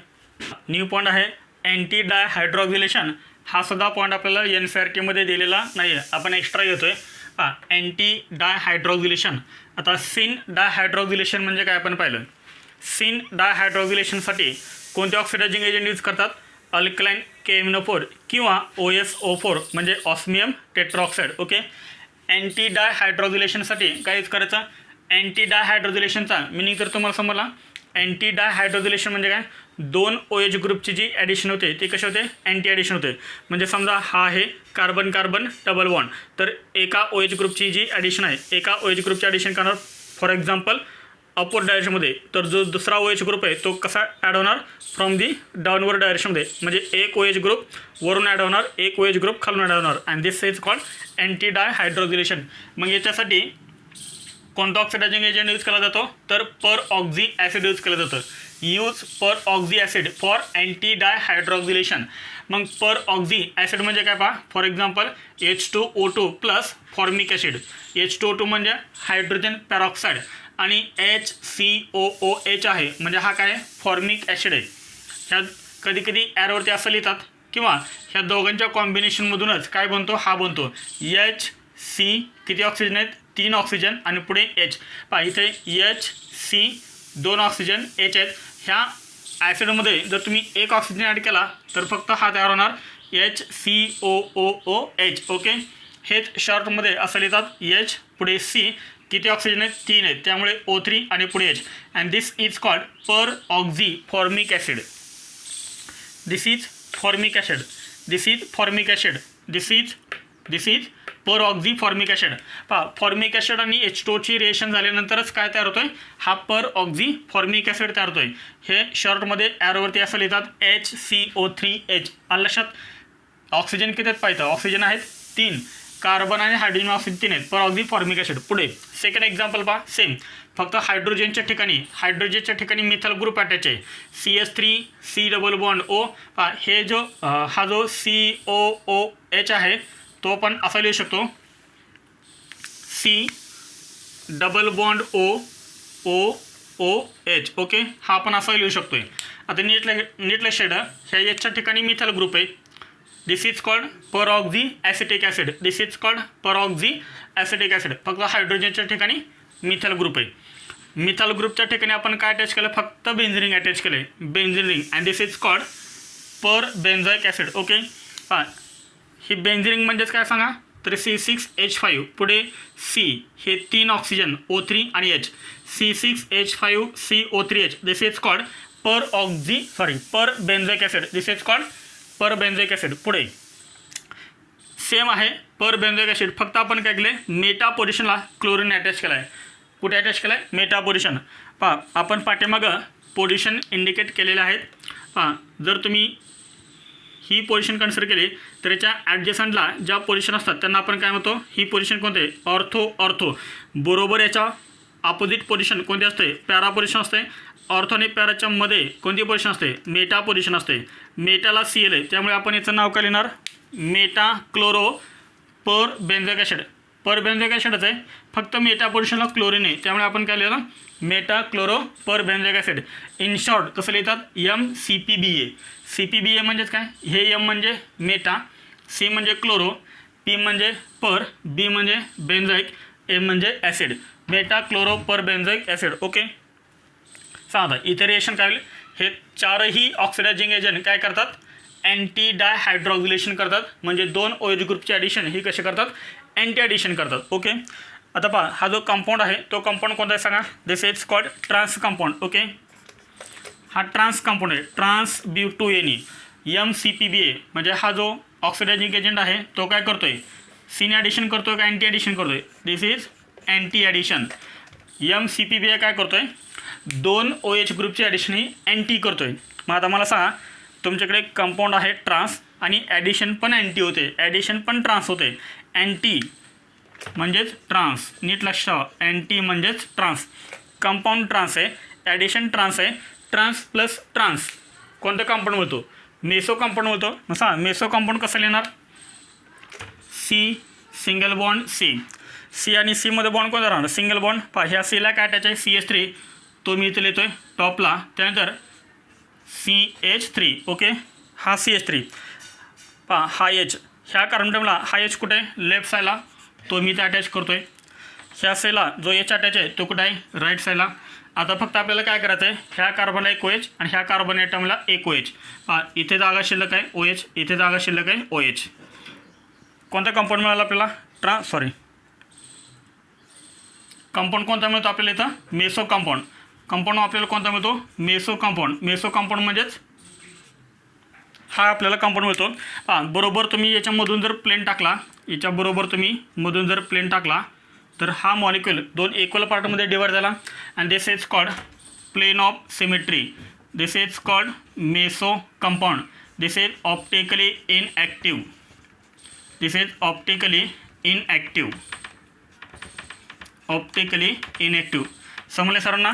A: न्यू पॉईंट आहे अँटी डायहायड्रॉक्सिलेशन. हा सुद्धा पॉईंट आपल्याला NCERTमध्ये दिलेला नाही आहे, आपण एक्स्ट्रा घेतोय. अँटी डायहायड्रॉक्सिलेशन. आता सिन डायहायड्रॉक्सिलेशन म्हणजे काय आपण पाहिलं. सिन डायहायड्रॉक्सिलेशनसाठी कोणते ऑक्सिडायझिंग एजंट यूज करतात? अल्कलाइन KMnO4 किंवा OSO4 म्हणजे ऑस्मियम टेट्रॉक्साईड. ओके. अँटी डायहायड्रॉक्सिलेशनसाठी काय यूज करायचं? अँटी डायहायड्रॉक्सिलेशनचा मिनिंग तर तुम्हाला समजला. अँटी डायहायड्रॉक्सिलेशन म्हणजे काय? 2 OH ग्रुपची जी ॲडिशन होते ती कशी होते? अँटी ॲडिशन होते. म्हणजे समजा हा आहे कार्बन कार्बन डबल बॉन्ड, तर एका OH ग्रुपची जी ॲडिशन आहे, एका OH ग्रुपची ॲडिशन करणार फॉर एक्झाम्पल अपवर्ड डायरेक्शनमध्ये, तर जो दुसरा OH ग्रुप आहे तो कसा ॲड होणार? फ्रॉम दी डाऊनवर्ड डायरेक्शनमध्ये. म्हणजे एक OH ग्रुप वरून ॲड होणार, एक OH ग्रुप खालून ॲड होणार. And this is called anti dihydroxylation. मग याच्यासाठी कोणता ऑक्सिडायझिंग एजंट यूज केला जातो? तर पर ऑक्झी ॲसिड यूज केलं जातं. Use per oxy acid for anti dihydroxylation. मग पर ऑक्झी ॲसिड म्हणजे काय पहा? For example H2O2 plus formic acid. H2O2 म्हणजे हायड्रोजन पॅरॉक्साईड आणि HCOOH आहे म्हणजे हा काय? फॉर्मिक ॲसिड आहे. ह्या कधी कधी ॲरोवरती असं लिहितात किंवा ह्या दोघांच्या कॉम्बिनेशनमधूनच काय बनतो? हा बनतो HC. किती ऑक्सिजन आहेत? 3 ऑक्सिजन आणि पुढे H. पहा इथे HC 2 ऑक्सिजन H आहेत. ह्या ॲसिडमध्ये जर तुम्ही एक ऑक्सिजन ॲड केला तर फक्त हा तयार होणार HCOOH. ओके. हेच शॉर्टमध्ये असं लिहितात H पुढे C किती ऑक्सिजन आहेत 3 आहेत त्यामुळे O3 आणि पुढे H and this is called per oxy formic acid. This is formic acid. This is formic acid. This is per oxy formic acid. पहा फॉर्मिक ॲसिड आणि H2ची रिएक्शन झाल्यानंतरच काय तयार होतोय हा पर ऑक्झी फॉर्मिक ॲसिड तयार होतोय. हे शॉर्टमध्ये ॲरोवरती असं लिहितात HCO3H. आलं लक्षात. ऑक्सिजन किती आहेत पाहिजे ऑक्सिजन आहेत 3 कार्बन आणि हायड्रोजन ऑक्सिजन 3 आहेत पर ऑक्झी फॉर्मिक ॲसिड. पुढे सेकंड एक्झाम्पल पहा सेम फक्त हायड्रोजनच्या ठिकाणी मिथाइल ग्रुप अटॅच आहे CH3 C double bond O. पहा हे जो हा जो COOH आहे तो पण असा लिहू शकतो C double bond OOH. Okay हा पण असा लिहू शकतोय. आता नीट लक्षात ह्या Hच्या ठिकाणी मिथाइल ग्रुप आहे. This is called peroxy acetic acid. This is called peroxy acetic acid. फक्त हायड्रोजनच्या ठिकाणी मिथाइल ग्रुप आहे. मिथाइल ग्रुपच्या ठिकाणी आपण काय अटॅच केलं फक्त बेन्झीन रिंग अटॅच केलं आहे benzene ring and this is called per benzoic acid. Okay हां ही बेन्झीन रिंग म्हणजेच काय सांगा तर C6H5 पुढे C हे 3 ऑक्सिजन O3 आणि H C6H5 CO3H. This is called per benzoic acid. This is called per benzoic acid. पुढे सेम आहे पर बेन्झोइक ॲसिड फक्त आपण काय केलं मेटा पोझिशनला क्लोरीन अटॅच केला आहे. कुठे अटॅच केला आहे मेटा पोझिशन. पहा आपण पाठीमागं पोझिशन इंडिकेट केलेले आहेत. पहा जर तुम्ही ही पोझिशन कन्सिडर केली तर याच्या ॲडजस्टंटला ज्या पोझिशन असतात त्यांना आपण काय म्हणतो ही पोझिशन कोणते ऑर्थो बरोबर याच्या अपोजिट पोझिशन कोणती असते पॅरा पोझिशन असते. ऑर्थो आणि पॅराच्या मध्ये कोणती पोझिशन असते मेटा पोझिशन असते. मेटाला Cl आहे त्यामुळे आपण याचं नाव काय लिहिणार Meta chloro per benzoic acid. पर बेन्झोइक ॲसिडच आहे फक्त मेटा पोझिशनला क्लोरीन आहे त्यामुळे आपण काय लिहिलं meta chloro per benzoic acid. In short कसं लिहितात MCPBA. CPBA म्हणजेच काय हे M म्हणजे मेटा C म्हणजे क्लोरो P म्हणजे पर B म्हणजे बेन्झोइक M म्हणजे acid. Meta chloro per benzoic acid. Okay सांगा इथे रिएक्शन काय होईल हे चारही ऑक्सिडायझिंग एजंट काय करतात अँटी डायहायड्रोक्सिलेशन करतात म्हणजे 2 OH ग्रुपचे ॲडिशन ही कसे करतात अँटी ॲडिशन करतात. ओके आता पहा हा जो कंपाऊंड आहे तो कंपाऊंड कोणता आहे सांगा this is called trans compound. Okay हा ट्रान्स कंपाऊंड आहे ट्रान्स ब्युटोएनी MCPBA म्हणजे हा जो ऑक्सिडायझिंग एजंट आहे तो काय करतोय सीने ॲडिशन करतोय का अँटी ॲडिशन करतोय. दिस इज अँटी ॲडिशन. MCPBA काय करतोय 2 OH ग्रुपची ॲडिशन ही अँटी करतोय. मग आता मला सांगा तुमच्याकडे कंपाऊंड आहे ट्रान्स आणि ॲडिशन पण अँटी होते ॲडिशन पण ट्रान्स होते. अँटी म्हणजेच ट्रान्स नीट लक्ष ठेवा अँटी म्हणजेच ट्रान्स. कंपाऊंड ट्रान्स आहे ॲडिशन ट्रान्स आहे ट्रान्स प्लस ट्रान्स कोणतं कंपाऊंड होतो मेसो कंपाऊंड होतो. मग सांगा मेसो कंपाऊंड कसं लिहिणार C सिंगल बॉन्ड C आणि C मध्ये बॉन्ड कोणता राहणार सिंगल बॉन्ड. पहा ह्या Cला काय अटॅच आहे CH3 तो मी इथे लिहितोय टॉपला त्यानंतर CH3. ओके हा CH3 पहा हा H ह्या कार्बन टेबलला हा H कुठे आहे लेफ्ट साईडला तो मी इथे अटॅच करतो आहे. ह्या सेलला जो H अटॅच आहे तो कुठे आहे राईट साईडला. आता फक्त आपल्याला काय करायचं आहे ह्या कार्बनला एक OH आणि ह्या कार्बन ॲटमला एक OH. पहा इथे जागा शिल्लक आहे OH इथे जागा शिल्लक आहे OH. कोणता कंपाऊंड मिळाला आपल्याला कंपाऊंड कोणता मिळतो आपल्याला इथं मेसो कंपाऊंड. कंपाऊंड आपल्याला कोणता मिळतो मेसो कंपाऊंड. मेसो कंपाऊंड म्हणजेच हा आपल्याला कंपाऊंड मिळतो. हां बरोबर तुम्ही याच्यामधून जर प्लेन टाकला याच्याबरोबर तुम्ही मधून जर प्लेन टाकला तर हा मॉलिक्यूल 2 इक्वल पार्टमध्ये डिवाइड झाला and this is called plane of symmetry. This is called meso compound. This is optically inactive. This is optically inactive. समजले सरांना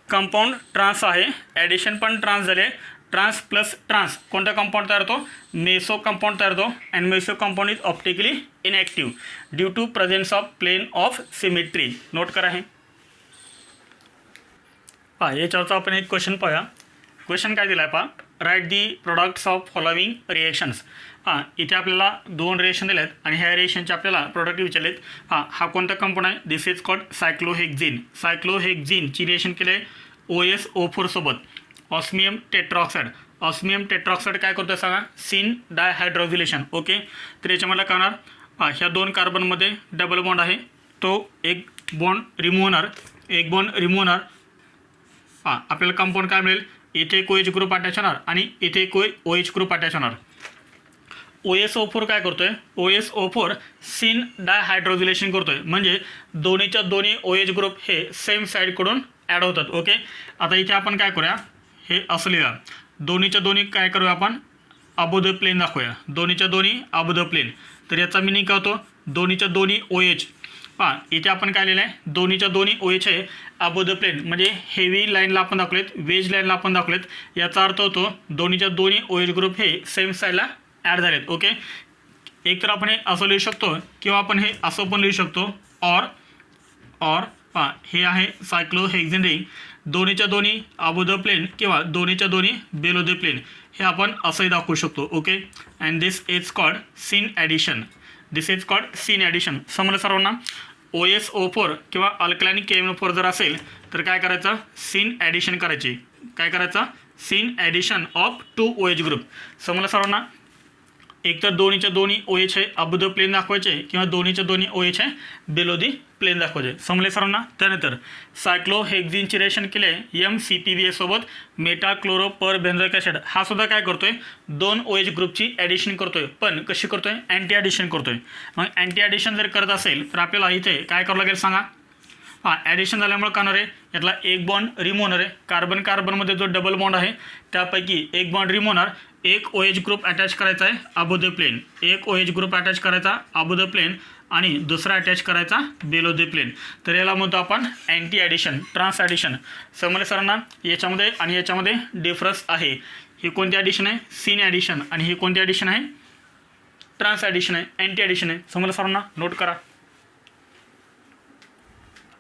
A: कंपाऊंड ट्रान्स आहे ॲडिशन पण ट्रान्स झाले ट्रान्स प्लस ट्रान्स कोणता कंपाऊंड तयार होतो मेसो कंपाऊंड तयार होतो and meso compound is optically inactive due to presence of plane of symmetry. Note करा हे. पहा याच्यावरचा आपण एक क्वेश्चन पाहूया. क्वेश्चन काय दिला आहे पहा right the products of following reactions. हां इथे आपल्याला 2 रिएक्शन दिले आहेत आणि ह्या रिएक्शनचे आपल्याला प्रोडक्ट विचारलेत. हा कोणता कंपाऊंड आहे दिस इज कॉल्ड सायक्लोहेक्झिन. सायक्लोहेक्झिनची रिएक्शन केली आहे OSO4 सोबत ऑस्मियम टेट्रॉक्साईड. ऑस्मियम टेट्रॉक्साईड काय करतो सांगा सिन डायहायड्रोक्सिलेशन. ओके तर याच्यामध्ये काय होणार ह्या 2 कार्बनमध्ये डबल बॉन्ड आहे तो एक बॉन्ड रिमूव्ह होणार, एक बॉन्ड रिमूव्ह होणार. हां, आपल्याला कंपाऊंड काय मिळेल, इथे एक OH ग्रुप अटॅच होणार आणि इथे एक OH ग्रुप अटॅच होणार. OSO4 काय करतोय, OSO4 सिन डायहायड्रोजिलेशन करतोय, म्हणजे दोन्हीच्या दोन्ही OH ग्रुप हे सेम साईडकडून ॲड होतात. ओके, आता इथे आपण काय करूया, हे असं लिहा, दोन्हीच्या दोन्ही काय करूया आपण अबो द प्लेन दाखवूया, दोन्हीच्या दोन्ही अबो द प्लेन. तर याचा मिनिंग काय होतो, दोन्हीच्या दोन्ही OH. हां, इथे आपण काय लिहिलं आहे, दोन्हीच्या दोन्ही OH आहे अबो द प्लेन, म्हणजे हेवी लाईनला आपण दाखवलेत, वेज लाईनला आपण दाखवलेत. याचा अर्थ होतो दोन्हीच्या दोन्ही OH ग्रुप हे सेम साईडला ॲड झालेत. ओके, एक तर आपण हे असं लिहू शकतो किंवा आपण हे असं पण लिहू शकतो, ऑर हां, हे आहे सायक्लोहेक्झेन रिंग, दोन्हीच्या दोन्ही अबो द प्लेन किंवा दोन्हीच्या दोन्ही बिलो द प्लेन, हे आपण असंही दाखवू शकतो. Okay, and this is called syn addition, this is called syn addition. समजलं सर्वांना. OSO4 किंवा अल्कलाइन KMnO4 जर असेल तर काय करायचं, सीन ॲडिशन करायची. काय करायचं, syn addition of 2 OH group. समजलं सर्वांना. एक तर दोन्हीच्या दोन्ही OH आहे अबो द प्लेन दाखवायचे किंवा दोन्हीच्या दोन्ही OH आहे बिलो दी प्लेन दाखवायचे. समजले सर्वांना. त्यानंतर सायक्लोहेक्झिनची रिएक्शन केले MCPBA सोबत मेटाक्लोरोपरबेन्झोइक ॲसिड, हा सुद्धा काय करतोय, 2 OH ग्रुपची ॲडिशन करतोय, पण कशी करतोय, अँटी ॲडिशन करतोय. मग अँटी ॲडिशन जर करत असेल तर आपल्याला इथे काय करावं लागेल सांगा. हां, ॲडिशन झाल्यामुळे काय होणार आहे, यातला एक बॉन्ड रिमूव्ह होणार आहे, कार्बन कार्बनमध्ये जो डबल बॉन्ड आहे त्यापैकी एक बॉन्ड रिमूव्ह होणार, एक OH ग्रुप अटॅच करायचा आहे अबो द प्लेन, एक OH ग्रुप अटॅच करायचा अबो द प्लेन आणि दुसरा अटॅच करायचा बिलो द प्लेन. तर याला म्हणतो आपण अँटी ॲडिशन, ट्रान्स ॲडिशन. समजले सरांना. याच्यामध्ये आणि याच्यामध्ये डिफरन्स आहे. ही कोणती ॲडिशन आहे, सीन ॲडिशन, आणि ही कोणती ॲडिशन आहे, ट्रान्स ॲडिशन आहे, अँटी ॲडिशन आहे. समजलं सरांना. नोट करा.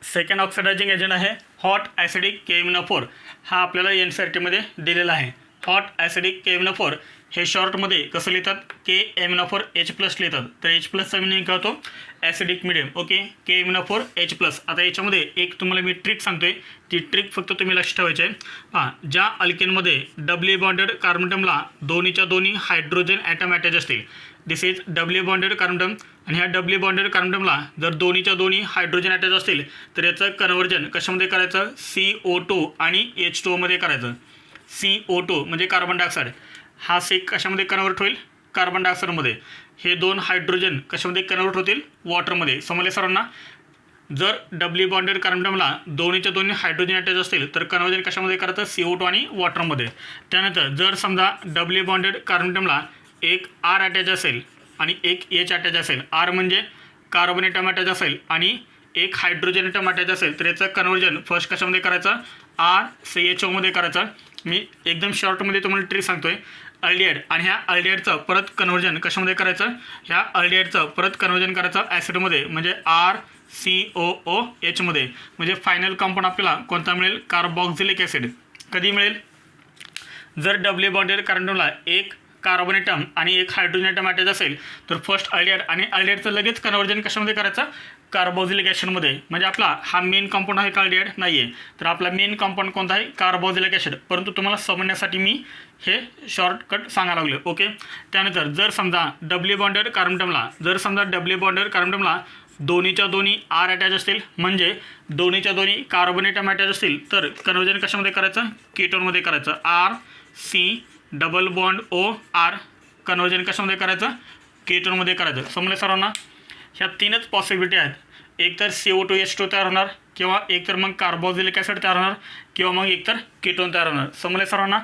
A: सेकंड ऑक्सिडायझिंग एजंट आहे हॉट ॲसिडिक KMnO4. हा आपल्याला NCERTमध्ये दिलेला आहे. हॉट ॲसिडिक KMnO4 हे शॉर्टमध्ये कसं लिहितात, KMnO4H+ लिहितात. तर H+चा मिनिंग काय होतो, ॲसिडिक मिडियम. Okay, KMnO4H+. आता याच्यामध्ये एक तुम्हाला मी ट्रिक सांगतोय, ती ट्रिक फक्त तुम्ही लक्ष ठेवायची आहे. हां, ज्या अल्केनमध्ये डबली बॉन्डेड कार्बनटमला दोन्हीच्या दोन्ही हायड्रोजन ॲटम अटॅच असतील, दिस इज डबली बॉन्डेड कार्बनटम, आणि ह्या डबली बॉन्डेड कार्बनटमला जर दोन्हीच्या दोन्ही हायड्रोजन अटॅच असतील तर याचं कन्व्हर्जन कशामध्ये करायचं, CO2 आणि H2O करायचं. CO2 म्हणजे कार्बन डायऑक्साईड, हा सेक कशामध्ये कन्वर्ट होईल, कार्बन डायऑक्साईडमध्ये. हे दोन हायड्रोजन कशामध्ये कन्वर्ट होतील, वॉटरमध्ये. समजले सर्वांना. जर डबली बॉन्डेड कार्बनटमला दोन्हीच्या दोन्ही हायड्रोजन अटॅच असतील तर कन्वर्जन कशामध्ये करायचं, CO2 आणि वॉटरमध्ये. त्यानंतर जर समजा डबली बॉन्डेड कार्बनटमला एक R अटॅच असेल आणि एक H अटॅच असेल, R म्हणजे कार्बन ॲटम अटॅच असेल आणि एक हायड्रोजन ॲटम अटॅच असेल, तर याचं कन्वर्जन फर्स्ट कशामध्ये करायचं, RCHO करायचं. मी एकदम शॉर्टमध्ये तुम्हाला ट्रिक सांगतोय. अल्डिहाइड, आणि ह्या अल्डिहाइडचं परत कन्वर्जन कशामध्ये करायचं, ह्या अल्डिहाइडचं परत कन्वर्जन करायचं ॲसिडमध्ये, म्हणजे RCOOH मध्ये. म्हणजे फायनल कंपाऊंड आपल्याला कोणता मिळेल, कार्बॉक्झिलिक ॲसिड. कधी मिळेल, जर डबली बॉन्डेड कार्बनला एक कार्बन ॲटम आणि एक हायड्रोजन ॲटम अटॅच असेल तर फर्स्ट अल्डिहाइड, आणि अल्डिहाइडचं लगेच कन्वर्जन कशामध्ये करायचं, कार्बोक्झिलिक ॲसिडमध्ये. म्हणजे आपला हा मेन कंपाऊंड आहे का अल्डिहाइड, नाही आहे. तर आपला मेन कंपाऊंड कोणता आहे, कार्बोक्झिलिक ॲसिड. परंतु तुम्हाला समजण्यासाठी मी हे शॉर्टकट सांगायला लागलो. ओके. त्यानंतर जर समजा डबली बॉन्डेड कार्बनटमला दोन्हीच्या दोन्ही R अटॅच असतील, म्हणजे दोन्हीच्या दोन्ही कार्बन ॲटम अटॅच असतील, तर कन्वर्जन कशामध्ये करायचं, कीटोनमध्ये करायचं. RC≡OR कन्वर्जन कशामध्ये करायचं, कीटोनमध्ये करायचं. समजलं सर्वांना. ह्या तीनच पॉसिबिलिटी आहेत. एक तर CO2H2 तयार होणार, किंवा एक तर मग कार्बोक्झिलिक ॲसिड तयार होणार, किंवा मग एक तर कीटोन तयार होणार. समजलं सर्वांना.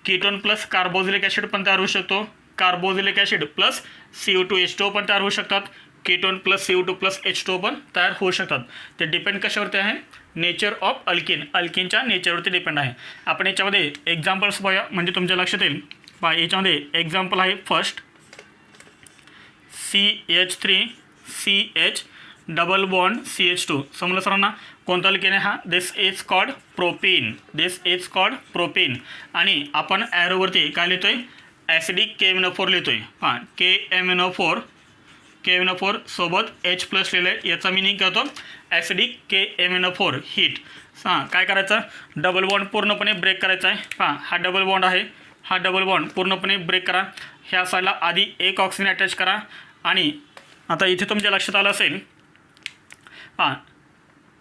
A: कीटोन प्लस कार्बोक्झिलिक ॲसिड पण तयार होऊ शकतो, कार्बोक्झिलिक ॲसिड प्लस CO2H2 पण तयार होऊ शकतात, ketone plus CO2 plus H2 पण तयार होऊ शकतात. ते डिपेंड कशावरती आहे, नेचर ऑफ अल्किनच्या नेचरवरती डिपेंड आहे. आपण याच्यामध्ये एक्झाम्पल्स पाहूया, म्हणजे तुमच्या लक्षात येईल. पहा, याच्यामध्ये एक्झाम्पल आहे first CH3CH double bond CH2. समजलं सर्वांना. कोणता अल्केन आहे हा, दिस इज कॉल्ड प्रोपेन. आणि आपण ॲरोवरती काय लिहितोय, ॲसिडिक KMnO4 लिहितोय. हां, KMnO4 सोबत H+ लिहिलं आहे. याचा मिनिंग काय होतो, ॲसिडिक KMnO4 हीट. हां, काय करायचं, डबल बॉन्ड पूर्णपणे ब्रेक करायचा आहे. हां, हा डबल बॉन्ड आहे, हा डबल बॉन्ड पूर्णपणे ब्रेक करा. ह्या साईडला आधी एक ऑक्सिजन अटॅच करा. आणि आता इथे तुमच्या लक्षात आलं असेल, हां,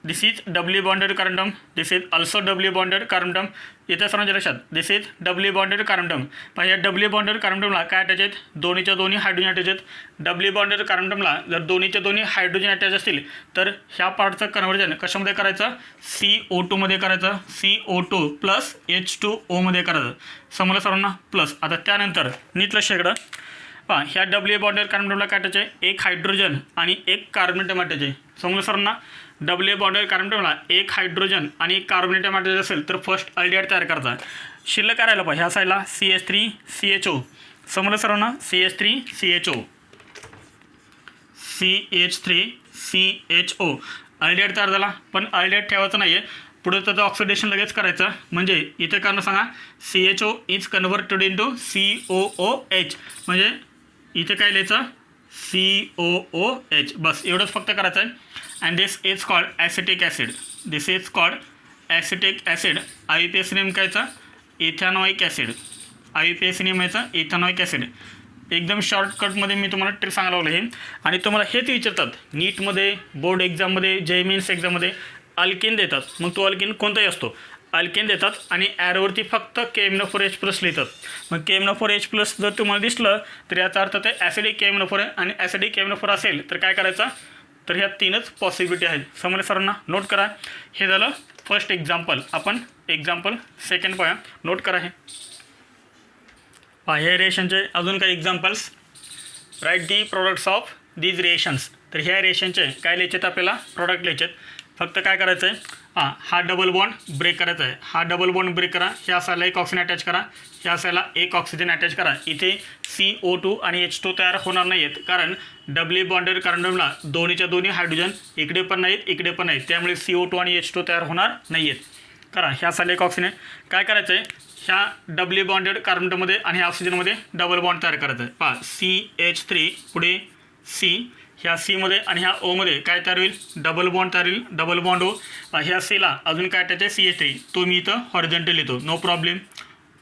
A: this is double bonded carbon atom, this is also double bonded carbon atom. इथे सर्वांच्या लक्षात this is double bonded carbon atom. पण या डब्ल्यू बॉन्डेड कार्बन टर्मला काय अटॅच आहेत, दोन्हीच्या दोन्ही हायड्रोजन अटॅच आहेत. डब्ल्यू बॉन्डेड कार्बन टर्मला जर दोन्हीच्या दोन्ही हायड्रोजन अटॅच असतील तर ह्या पार्टचं कन्व्हर्जन कशामध्ये करायचं, CO2 मध्ये करायचं, CO2 प्लस H2O मध्ये करायचं. समजलं सर्वांना. प्लस आता त्यानंतर नीट लक्ष इकडं पहा, ह्या डब्ल्यू बॉन्डेड कार्बन टर्मला काय अटॅच आहे, एक हायड्रोजन आणि एक कार्बन अटॅच आहे. समजलं सर्वांना. डब्ल्यू बॉन्डेड कार्बन टर्मला एक हायड्रोजन आणि एक कार्बन अटॅच असेल तर फर्स्ट अल्डिहाइड तयार करायचा. शिल्लक करायला पाहिजे ह्या साईडला CH3CHO. समजलं सर्वांना. CH3CHO CH3CHO अल्डिहाइड तयार झाला. पण अल्डिहाइड ठेवायचं नाही आहे, पुढे त्याचं ऑक्सिडेशन लगेच करायचं. म्हणजे इथे कारण सांगा CHO is converted into COOH. म्हणजे इथे काय लिहायचं, COOH. बस एवढंच फक्त करायचं आहे. And this is called acetic acid. This is called acetic acid. IUPAC name कायचा, इथॅनॉइक ॲसिड. IUPAC नेम याचा इथॅनॉइक ॲसिड. एकदम शॉर्टकटमध्ये मी तुम्हाला ट्रिक सांगायला लागलो हे. आणि तुम्हाला हेच विचारतात नीटमध्ये, बोर्ड एक्झाममध्ये, JEE एक्झाममध्ये अल्केन देतात. मग तो अल्केन कोणताही असतो, अल्केन देतात आणि ॲरोवरती फक्त KMnO4H+ लिहितात. मग KMnO4H+ जर तुम्हाला दिसलं तर याचा अर्थ ते ॲसिडिक KMnO4 आहे. आणि ॲसिडिक KMnO4 असेल तर काय करायचं, तर ह्या तीनच पॉसिबिलिटी आहेत. समजलं सर्वांना. नोट करा. हे झालं फर्स्ट एक्झाम्पल. आपण एक्झाम्पल सेकंड पाहूया. नोट करा. हे रिएक्शनचे अजून काही examples. Right the products of these reactions. तर ह्या रिएक्शनचे काय लिहायचे आहेत, आपल्याला प्रोडक्ट लिहायचे आहेत. फक्त काय करायचं आहे, हा डबल बॉन्ड ब्रेक करायचा आहे. हा डबल बॉन्ड ब्रेक करा. ह्या साईडला एक ऑक्सिजन अटॅच करा, ह्या साईडला एक ऑक्सिजन अटॅच करा. इथे CO2 आणि H2 तयार होणार नाही आहेत, कारण डब्ल्यू बॉन्डेड कार्बन टर्मला दोन्हीच्या दोन्ही हायड्रोजन इकडे पण नाहीत, इकडे पण नाहीत. त्यामुळे CO2 आणि H2 तयार होणार नाही आहेत. करा. ह्या साईडला एक ऑक्सिजन काय करायचं आहे, ह्या डब्ल्यू बॉन्डेड कार्बन टर्ममध्ये आणि ह्या ऑक्सिजनमध्ये डबल बॉन्ड तयार करायचं आहे. पहा CH3 पुढे C. ह्या Cमध्ये आणि ह्या Oमध्ये काय तयार होईल, डबल बॉन्ड तयार होईल. डबल बॉन्ड हो. ह्या Cला अजून काय अटॅच आहे, CH3. तो मी इथं हॉरिझॉन्टल लिहितो, नो प्रॉब्लेम.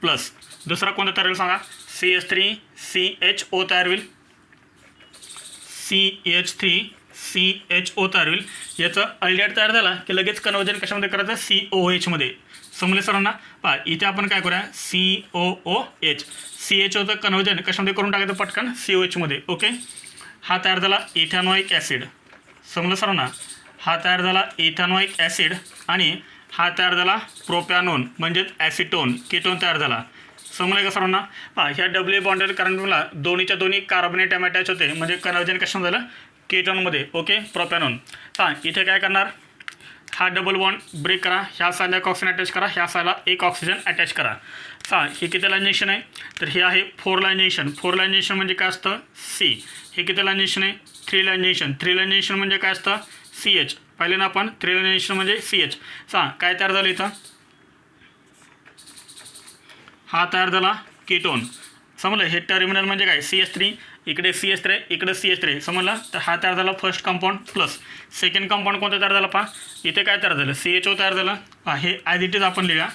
A: प्लस दुसरा कोणता तयार होईल सांगा, CH3CHO तयार होईल. CH3CHO तयार होईल. याचं अल्डिहाइड तयार झाला की लगेच कन्वर्जन कशामध्ये करायचं, COOH मध्ये. समजले सर्वांना. पहा इथे आपण काय करूया, COOH. CHOचं कन्वर्जन कशामध्ये करून टाकायचं पटकन, COH मध्ये. ओके. हा तयार झाला इथॅनॉइक ॲसिड. समजलं सर्वांना. हा तयार झाला इथॅनॉइक ॲसिड आणि हा तयार झाला प्रोपॅनोन म्हणजेच ॲसिटोन, केटोन तयार झाला. समजलं का सर्वांना. पहा ह्या डब्ल्यू बॉन्डेड कार्बनला दोन्हीच्या दोन्ही कार्बनेट अटॅच होते, म्हणजे कन्वर्जन कशामध्ये झालं, केटोनमध्ये. ओके, प्रोपॅनोन. पहा इथे काय करणार, हा डबल बॉन्ड ब्रेक करा. ह्या साईडला एक ऑक्सिजन अटॅच करा, ह्या साईडला एक ऑक्सिजन अटॅच करा. हे किती लायनेशन आहे, तर हे आहे 4 लायनेशन. 4 लायनेशन म्हणजे काय असतं, C. हे किती लायनेशन आहे, 3 लायनेशन. 3 लायनेशन म्हणजे काय असतं, CH. पाहिले ना आपण, 3 लायनेशन म्हणजे CH. काय तयार झालं इथं, हा तयार झाला केटोन. समजलं. हे टर्मिनल म्हणजे काय, CH3, इकडे CH3, इकडे CH3. समजलं. तर हा तयार झाला first compound. Plus second compound कोणता तयार झाला, पहा इथे काय तयार झालं, CHO तयार झालं. हे ॲज इट इज आपण लिहा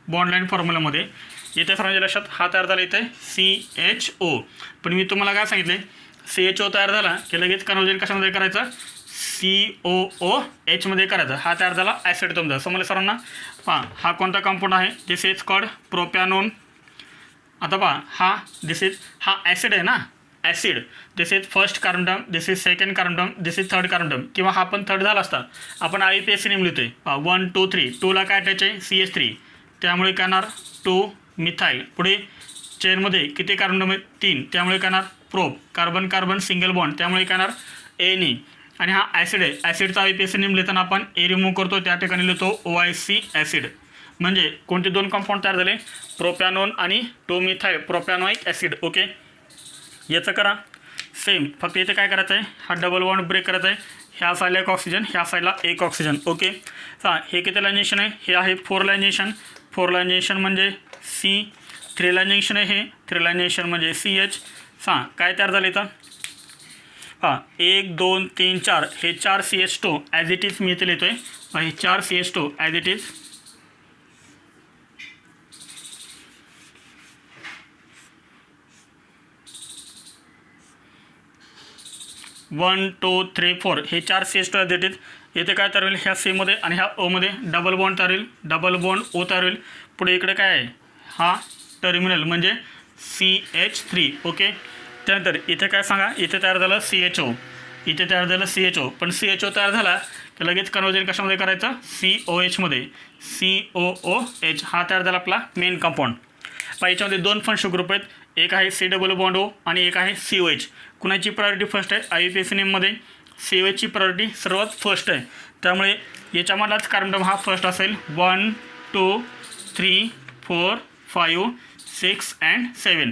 A: बॉन्ड लाईन फॉर्म्युलामध्ये. इथे सर्वांच्या लक्षात हा तयार झाला इथे CHO. पण मी तुम्हाला काय सांगितले, CHO तयार झाला की लगेच कन्वर्जन कशामध्ये करायचं, COOH मध्ये करायचं. हा तयार झाला ॲसिड तुमचा. समजलं सर्वांना. पहा हा कोणता कंपाऊंड आहे, दिस इज कॉल्ड प्रोपॅनोन. आता पहा हा ॲसिड आहे ना, acid. This is first carbon atom, this is second carbon atom, this is third carbon term. किंवा हा पण थर्ड झाला असता. आपण IUPAC नेम लिहितोय. 1 2 3. 2ला काय अटॅच आहे, CH3. त्यामुळे काय येणार 2 मिथाईल. पुढे चेनमध्ये किती कार्बन टर्म, 3. त्यामुळे काय येणार prop. Carbon carbon single bond, त्यामुळे काय येणार NE. आणि हा ॲसिड आहे. ॲसिडचा IUPAC नेम लिहिताना आपण A रिमूव्ह करतो, त्या ठिकाणी लिहितो OIC ॲसिड. म्हणजे कोणते दोन कंपाऊंड तयार झाले, प्रोपॅनोन आणि 2 मिथाईल प्रोपॅनोइक ॲसिड. ओके. याचं करा सेम. फक्त इथे काय करायचं आहे, हा डबल बॉन्ड ब्रेक करायचा आहे. ह्या साईडला एक ऑक्सिजन, ह्या साईडला एक ऑक्सिजन. ओके. हे किती लायनेशन आहे, हे आहे 4 लायनेशन. 4 लायनेशन म्हणजे C. 3 लायनेशन आहे, हे 3 लायनेशन म्हणजे CH. काय तयार झालं इथं, 1 2 3 4. हे 4 CH2 as it is me इथे लिहितो आहे. हे 4 CH2 ॲज इट इज. 1 2 3 4. हे 4 CH2 ॲज इट इज. इथे काय तयार होईल, ह्या सीमध्ये आणि ह्या ओमध्ये डबल बॉन्ड तयार होईल, डबल बॉन्ड ओ तयार होईल. पुढे इकडे काय आहे, हा टर्मिनल म्हणजे CH3. ओके. त्यानंतर इथे काय सांगा, इथे तयार झालं CHO, इथे तयार झालं CHO. पण CHO तयार झाला तर लगेच कन्वर्जन कशामध्ये करायचं, COH मध्ये, COOH हा तयार झाला आपला मेन कंपाऊंड. पण याच्यामध्ये दोन फंक्शनल ग्रुप आहेत, एक आहे C डबल बॉन्ड O आणि एक आहे COH. कुणाची प्रायोरिटी फर्स्ट आहे, IUPAC नेममध्ये COHची प्रायोरिटी सर्वात फर्स्ट आहे. त्यामुळे याच्यामधलाच कार्बन हा फर्स्ट असेल. 1 2 3 4 5 6 अँड 7.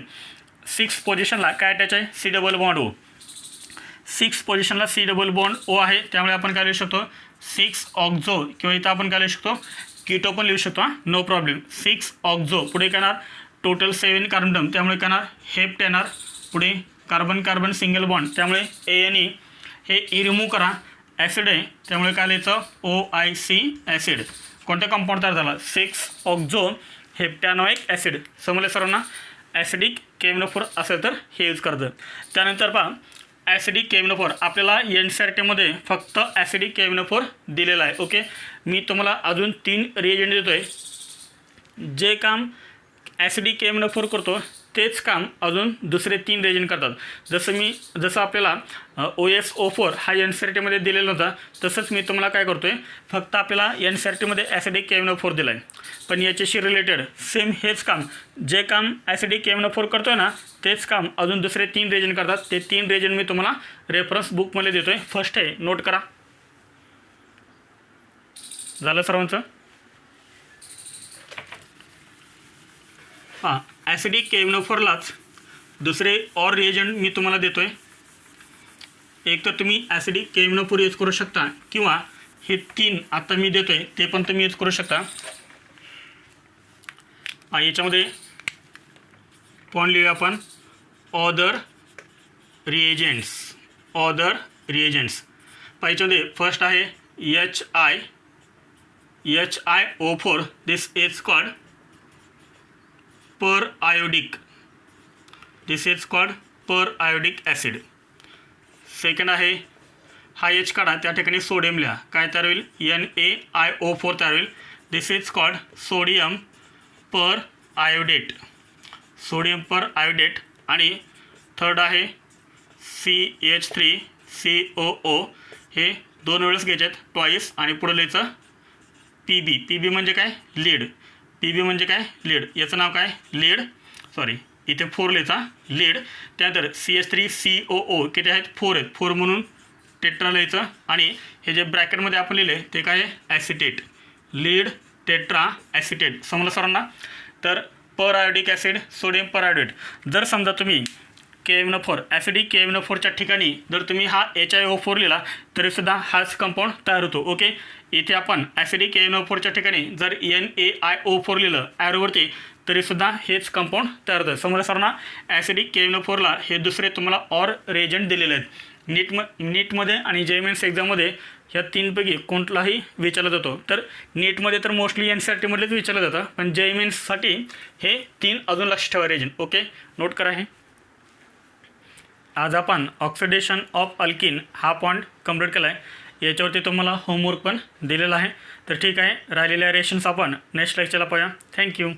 A: 6 पोझिशनला काय अटॅच आहे, C डबल बॉन्ड O. 6 पोझिशनला C डबल बॉन्ड O आहे. त्यामुळे आपण काय लिहू शकतो, 6 ऑक्झो, किंवा इथं आपण काय लिहू शकतो, कीटो पण लिहू शकतो, नो प्रॉब्लेम. 6 ऑक्झो. पुढे काय येणार, टोटल 7 कार्बन, त्यामुळे काय येणार, हेप्ट येणार. पुढे कार्बन कार्बन सिंगल बॉन्ड, त्यामुळे ANE हे ई रिमूव्ह करा. ॲसिड आहे त्यामुळे काय लिहायचं, OIC ॲसिड. कोणता कंपाऊंड तयार झाला, 6 ऑक्झो हेप्टॅनोइक ॲसिड. समजले सर्वांना. ॲसिडिक KMnO4 असेल तर हे यूज करतं. त्यानंतर पहा, ॲसिडिक KMnO4 आपल्याला NCERTमध्ये फक्त ॲसिडिक KMnO4 दिलेला आहे. ओके. मी तुम्हाला अजून 3 रिएजंट देतो आहे. जे काम ॲसिडिक KMnO4 करतो तेच काम अजून दुसरे 3 रिएजंट करतात. जसं आपल्याला OSO4 हा NCERTमध्ये दिलेला होता, तसंच मी तुम्हाला काय करतो आहे, फक्त आपल्याला NCERTमध्ये ॲसिडिक KMnO4 दिला आहे. पण याच्याशी रिलेटेड सेम हेच काम, जे काम ॲसिडिक KMnO4 करतो आहे ना, तेच काम अजून दुसरे 3 रिएजंट करतात. ते 3 रिएजंट मी तुम्हाला रेफरन्स बुकमध्ये देतो आहे. फर्स्ट आहे, नोट करा. झालं सर्वांचं. हां, ॲसिडिक KMnO4लाच दुसरे ऑर रिएजंट मी तुम्हाला देतो आहे. एक तर तुम्ही ॲसिडिक KMnO4 यूज करू शकता, किंवा हे 3 आता मी देतो आहे ते पण तुम्ही यूज करू शकता. याच्यामध्ये पॉईंट लिहूया आपण, ऑदर रिएजंट्स. ऑदर रिएजंट्स याच्यामध्ये फर्स्ट आहे HiO4. This is called per iodic. This is called per iodic acid. Second आहे, हा H काढा, त्या ठिकाणी सोडियम लिहा, काय तयार होईल, NaIO4 तयार होईल. This is called sodium periodate. Sodium periodate. आणि थर्ड आहे CH3COO. हे 2 वेळेस घ्यायचे आहेत, ट्वाईस, आणि पुढे लिहायचं PB. PB म्हणजे काय, लीड. PB म्हणजे काय, लीड. याचं नाव काय, लीड. सॉरी, इथे 4 लिहायचा, लीड. त्यानंतर CH3COO किती आहेत, 4 आहेत. 4 म्हणून टेट्रा लिहायचं. आणि हे जे ब्रॅकेटमध्ये आपण लिहिले ते काय आहे, ॲसिटेट. Lead tetra acetate. समजलं सर्वांना. तर पर आयोडिक ॲसिड, सोडियम पर आयोडेट. जर समजा तुम्ही KMnO4 ॲसिडिक KMnO4च्या ठिकाणी जर तुम्ही हा HiO4 लिहिला तरीसुद्धा हाच कंपाऊंड तयार होतो. ओके. इथे आपण ॲसिडिक KMnO4च्या ठिकाणी जर NaIO4 लिहिलं ॲरोवरती तरीसुद्धा हेच कंपाऊंड तयार होतं. समजा सर्वांना. ॲसिडिक KMnO4ला हे दुसरे तुम्हाला ऑर रिएजंट दिलेले आहेत. नीटमध्ये आणि JMNS एक्झाममध्ये ह्या 3पैकी कोणताही विचारला जातो. तर नीटमध्ये तर मोस्टली NCERTमधलेच विचारलं जातं, पण JMNSसाठी हे 3 अजून लक्ष ठेवा रिएजंट. ओके, नोट करा. हे आज आपण ऑक्सिडेशन ऑफ अल्किन हा पॉईंट कंप्लीट केला आहे. याच्यावरती तुम्हाला होमवर्क पण दिलेला आहे. तर ठीक आहे, राहिलेल्या रिएक्शन्स आपण नेक्स्ट लेक्चरला पाहूया. थँक्यू.